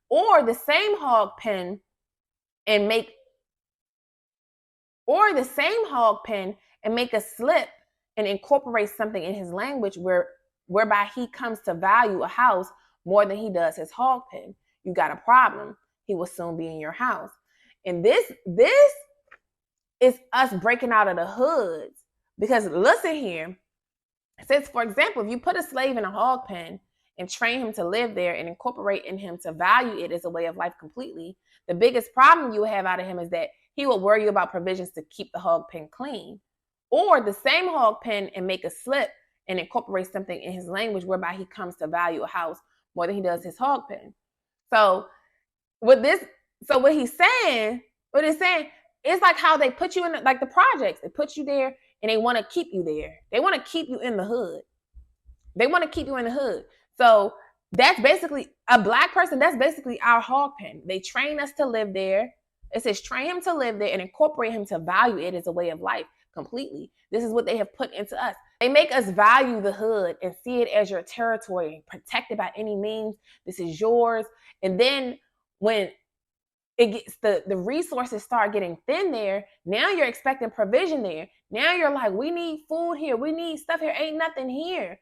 Or the same hog pen and make a slip and incorporate something in his language whereby he comes to value a house more than he does his hog pen. You got a problem. He will soon be in your house. And this is us breaking out of the hoods. Because listen here, it says, for example, if you put a slave in a hog pen and train him to live there and incorporate in him to value it as a way of life completely, the biggest problem you have out of him is that he will worry you about provisions to keep the hog pen clean. Or the same hog pen and make a slip and incorporate something in his language whereby he comes to value a house more than he does his hog pen. So what it's saying, it's like how they put you in like the projects. They put you there and they want to keep you there. They want to keep you in the hood. So that's basically a black person. That's basically our hog pen. They train us to live there. It says train him to live there and incorporate him to value it as a way of life completely. This is what they have put into us. They make us value the hood and see it as your territory, protected by any means. This is yours. And then when it gets the resources start getting thin there, now you're expecting provision there. Now you're like, we need food here. We need stuff here. Ain't nothing here.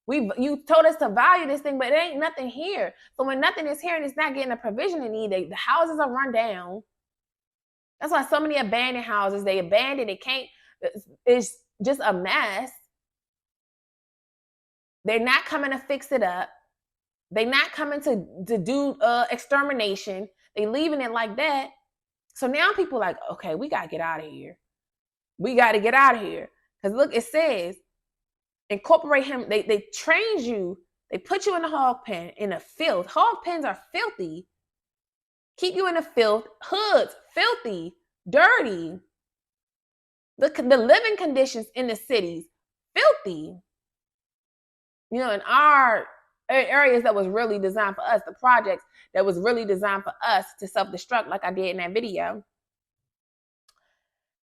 You told us to value this thing, but it ain't nothing here. So when nothing is here and it's not getting the provision it needs, the houses are run down. That's why so many abandoned houses, they abandoned, it can't, it's just a mess. They're not coming to fix it up. They're not coming to do extermination. They leaving it like that. So now people are like, okay, we got to get out of here. Because look, it says, incorporate him. They trained you. They put you in the hog pen, in the filth. Hog pens are filthy. Keep you in the filth. Hoods, filthy, dirty. The living conditions in the cities, filthy. In our areas that was really designed for us, the projects that was really designed for us to self-destruct, like I did in that video.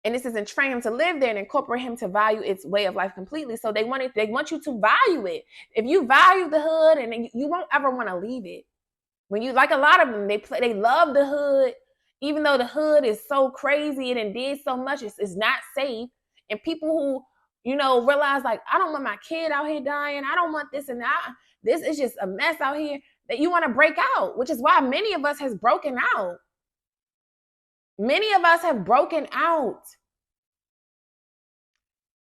And this isn't train him to live there and incorporate him to value its way of life completely. So they want you to value it. If you value the hood, and you won't ever want to leave it. When you, like a lot of them, they love the hood, even though the hood is so crazy and it did so much, it's not safe. And people who, realize like, I don't want my kid out here dying. I don't want this and that. This is just a mess out here, that you want to break out, which is why many of us has broken out. Many of us have broken out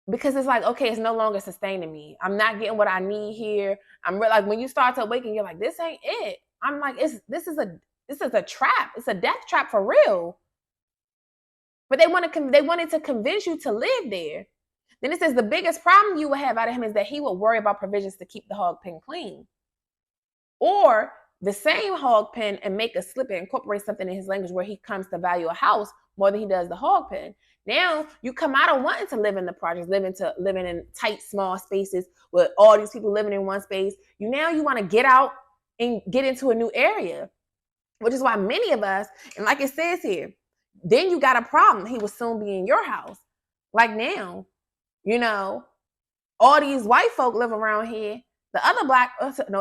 because it's like, okay, it's no longer sustaining me. I'm not getting what I need here. Like, when you start to awaken, you're like, this ain't it. I'm like, this is a trap. It's a death trap for real. But they wanted to convince you to live there. Then it says the biggest problem you will have out of him is that he will worry about provisions to keep the hog pen clean. Or the same hog pen and make a slip and incorporate something in his language where he comes to value a house more than he does the hog pen. Now you come out of wanting to live in the projects, living in tight, small spaces with all these people living in one space. You want to get out and get into a new area, which is why many of us, and like it says here, then you got a problem. He will soon be in your house. Like now, all these white folk live around here. The other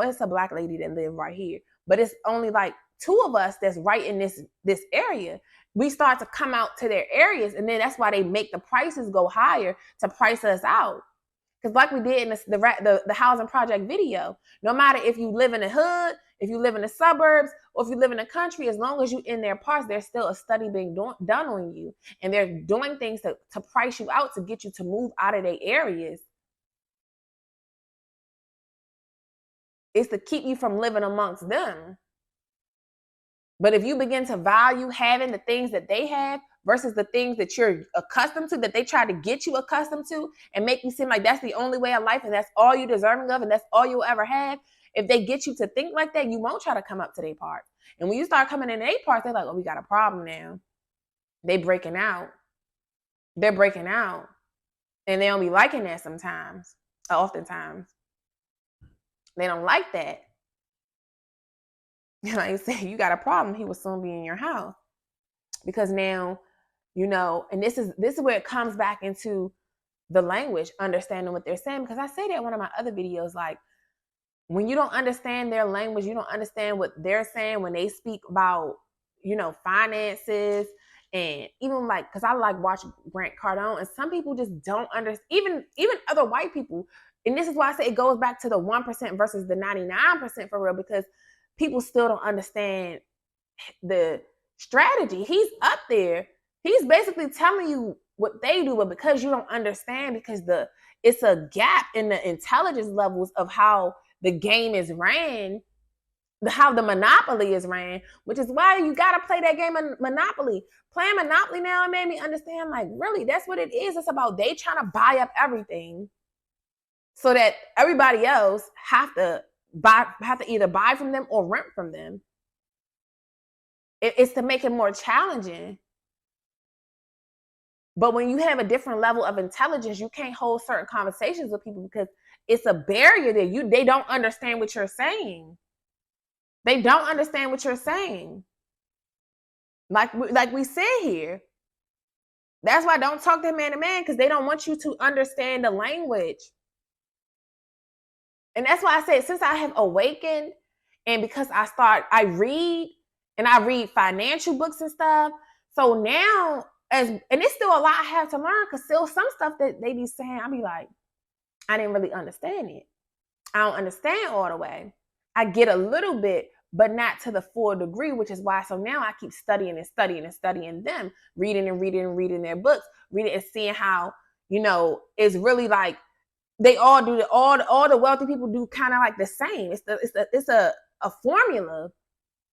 it's a black lady that live right here, but it's only like two of us that's right in this area. We start to come out to their areas, and then that's why they make the prices go higher to price us out. Because like we did in the housing project video, no matter if you live in the hood, if you live in the suburbs, or if you live in the country, as long as you in their parts, there's still a study being done on you, and they're doing things to price you out to get you to move out of their areas. It's to keep you from living amongst them. But if you begin to value having the things that they have versus the things that you're accustomed to, that they try to get you accustomed to and make you seem like that's the only way of life and that's all you're deserving of and that's all you'll ever have, if they get you to think like that, you won't try to come up to their parts. And when you start coming in their parts, they're like, oh, we got a problem now. They're breaking out. And they don't be liking that sometimes, oftentimes. They don't like that. Like I said, you got a problem. He will soon be in your house. Because now, and this is where it comes back into the language, understanding what they're saying. Because I say that in one of my other videos, like, when you don't understand their language, you don't understand what they're saying when they speak about, finances. And even like, because I like watching Grant Cardone, and some people just don't understand, even other white people. And this is why I say it goes back to the 1% versus the 99% for real, because people still don't understand the strategy. He's up there. He's basically telling you what they do, but because you don't understand, because it's a gap in the intelligence levels of how the game is ran, how the Monopoly is ran, which is why you got to play that game of Monopoly. Playing Monopoly now, it made me understand, like, really, that's what it is. It's about they trying to buy up everything so that everybody else have to either buy from them or rent from them. It's to make it more challenging. But when you have a different level of intelligence, you can't hold certain conversations with people because it's a barrier there. They don't understand what you're saying. They don't understand what you're saying. Like we said here. That's why don't talk to man to man, because they don't want you to understand the language. And that's why I say, since I have awakened, and because I read financial books and stuff. So now, and it's still a lot I have to learn, because still some stuff that they be saying, I be like, I didn't really understand it. I don't understand all the way. I get a little bit, but not to the full degree, which is why. So now I keep studying them, reading their books, reading and seeing how, it's really like they all do all the wealthy people do kind of like the same. It's a formula.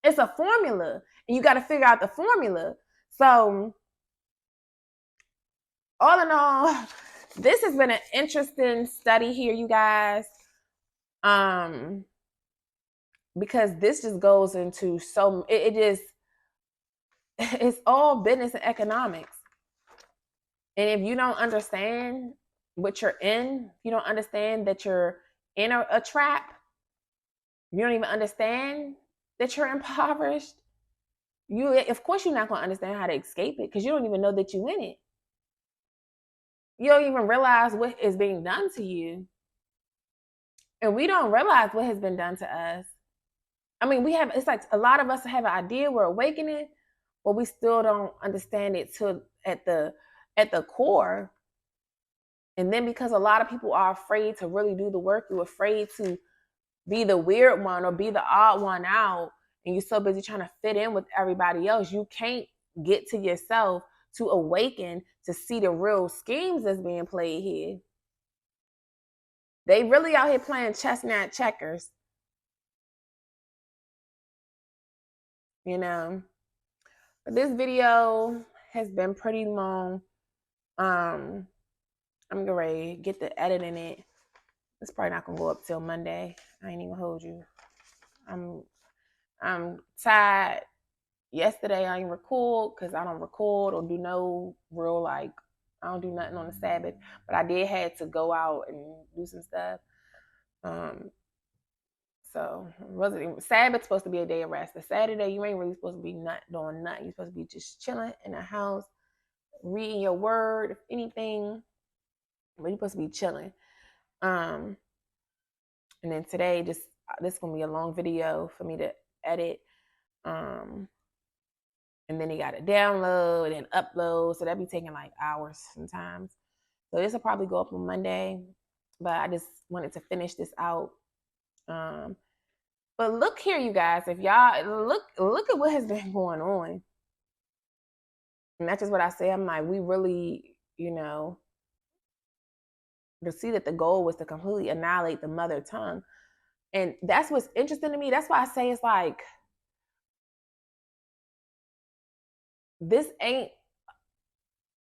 It's a formula, and you got to figure out the formula. So all in all, this has been an interesting study here, you guys. Because this just goes into it's all business and economics. And if you don't understand what you're in, you don't understand that you're in a trap, you don't even understand that you're impoverished, of course you're not going to understand how to escape it, because you don't even know that you're in it. You don't even realize what is being done to you. And we don't realize what has been done to us. I mean, it's like a lot of us have an idea, we're awakening, but we still don't understand it at the core. And then because a lot of people are afraid to really do the work, you're afraid to be the weird one or be the odd one out, and you're so busy trying to fit in with everybody else, you can't get to yourself to awaken, to see the real schemes that's being played here. They really out here playing chess, not checkers. But this video has been pretty long. I'm getting ready to get the edit in it. It's probably not gonna go up till Monday. I ain't even gonna hold you. I'm tired. Yesterday I didn't record because I don't record or do no real I don't do nothing on the Sabbath. But I did have to go out and do some stuff. So wasn't even, Sabbath's supposed to be a day of rest. The Saturday you ain't really supposed to be not doing nothing. You're supposed to be just chilling in the house, reading your word, if anything. But you're supposed to be chilling. And then today, this is gonna be a long video for me to edit. And then you gotta download and upload. So that'd be taking like hours sometimes. So this will probably go up on Monday. But I just wanted to finish this out. But look here, you guys, if y'all look at what has been going on. And that's just what I say. I'm like, we really, to see that the goal was to completely annihilate the mother tongue. And that's what's interesting to me. That's why I say it's like, this ain't,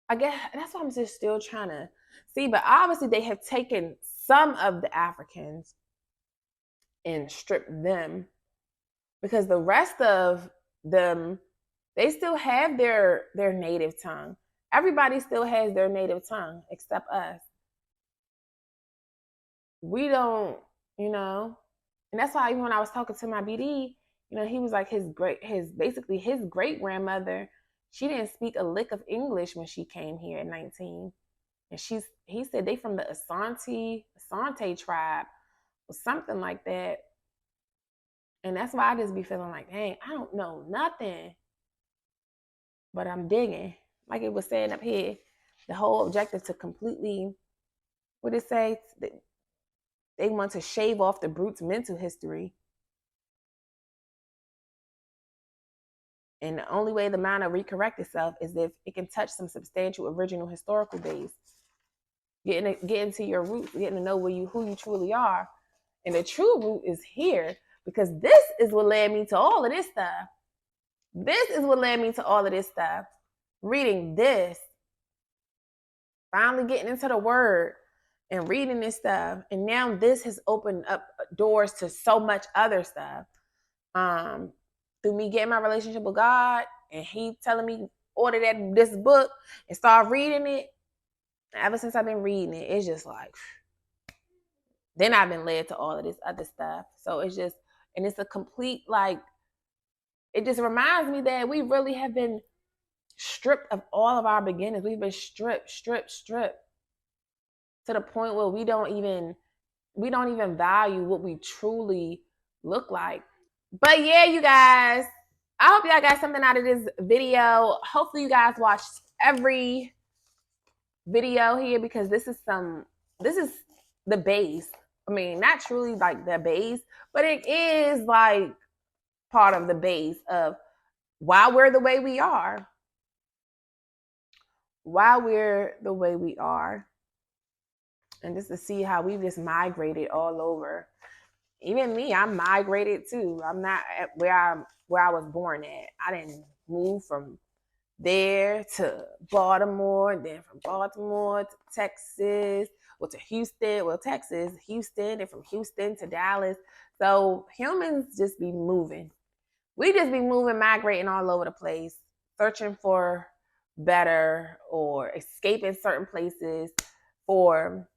I guess that's what I'm just still trying to see. But obviously they have taken some of the Africans and stripped them, because the rest of them, they still have their native tongue. Everybody still has their native tongue except us. We don't, and that's why even when I was talking to my BD, he was like his great grandmother, she didn't speak a lick of English when she came here at 19. And he said they from the Asante tribe or something like that. And that's why I just be feeling like, dang, I don't know nothing. But I'm digging. Like it was saying up here, the whole objective to completely, what it say? They want to shave off the brute's mental history. And the only way the mind will recorrect itself is if it can touch some substantial original historical base. Getting into your roots, getting to know who you truly are. And the true root is here, because this is what led me to all of this stuff. This is what led me to all of this stuff. Reading this. Finally getting into the word and reading this stuff. And now this has opened up doors to so much other stuff. Through me getting my relationship with God and he telling me order this book and start reading it. Ever since I've been reading it, it's just like, then I've been led to all of this other stuff. So it's just, and it's a complete, like, it just reminds me that we really have been stripped of all of our beginnings. We've been stripped to the point where we don't even value what we truly look like. But yeah, you guys, I hope y'all got something out of this video. Hopefully you guys watched every video here, because this is the base. I mean, not truly like the base, but it is like part of the base of why we're the way we are. Why we're the way we are. And just to see how we've just migrated all over. Even me, I'm migrated too. I'm not at where I was born at. I didn't move from there to Baltimore, then from Baltimore to Texas, or to Houston, Texas, Houston, and from Houston to Dallas. So humans just be moving. We just be moving, migrating all over the place, searching for better or escaping certain places for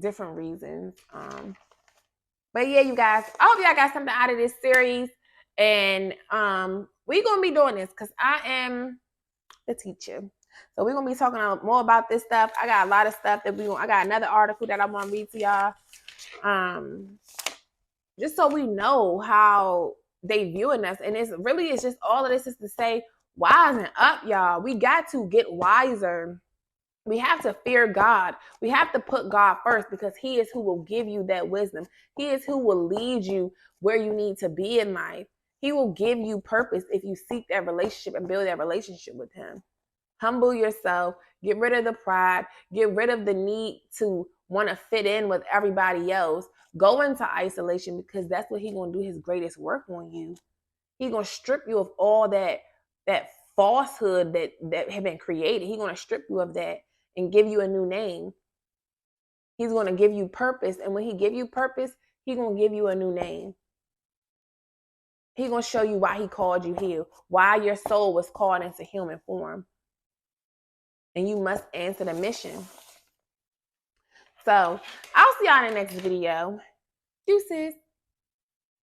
different reasons. But yeah, you guys, I hope y'all got something out of this series. And we're going to be doing this because I am the teacher. So we're going to be talking more about this stuff. I got a lot of stuff I got another article that I want to read to y'all. Just so we know how they viewing us. And it's just all of this is to say, wisen up, y'all. We got to get wiser. We have to fear God. We have to put God first, because he is who will give you that wisdom. He is who will lead you where you need to be in life. He will give you purpose if you seek that relationship and build that relationship with him. Humble yourself. Get rid of the pride. Get rid of the need to want to fit in with everybody else. Go into isolation, because that's what he's going to do his greatest work on you. He's going to strip you of all that falsehood that have been created. He's going to strip you of that and give you a new name. He's going to give you purpose. And when he give you purpose, he's going to give you a new name. He's going to show you why he called you here, why your soul was called into human form. And you must answer the mission. So I'll see y'all in the next video. Deuces.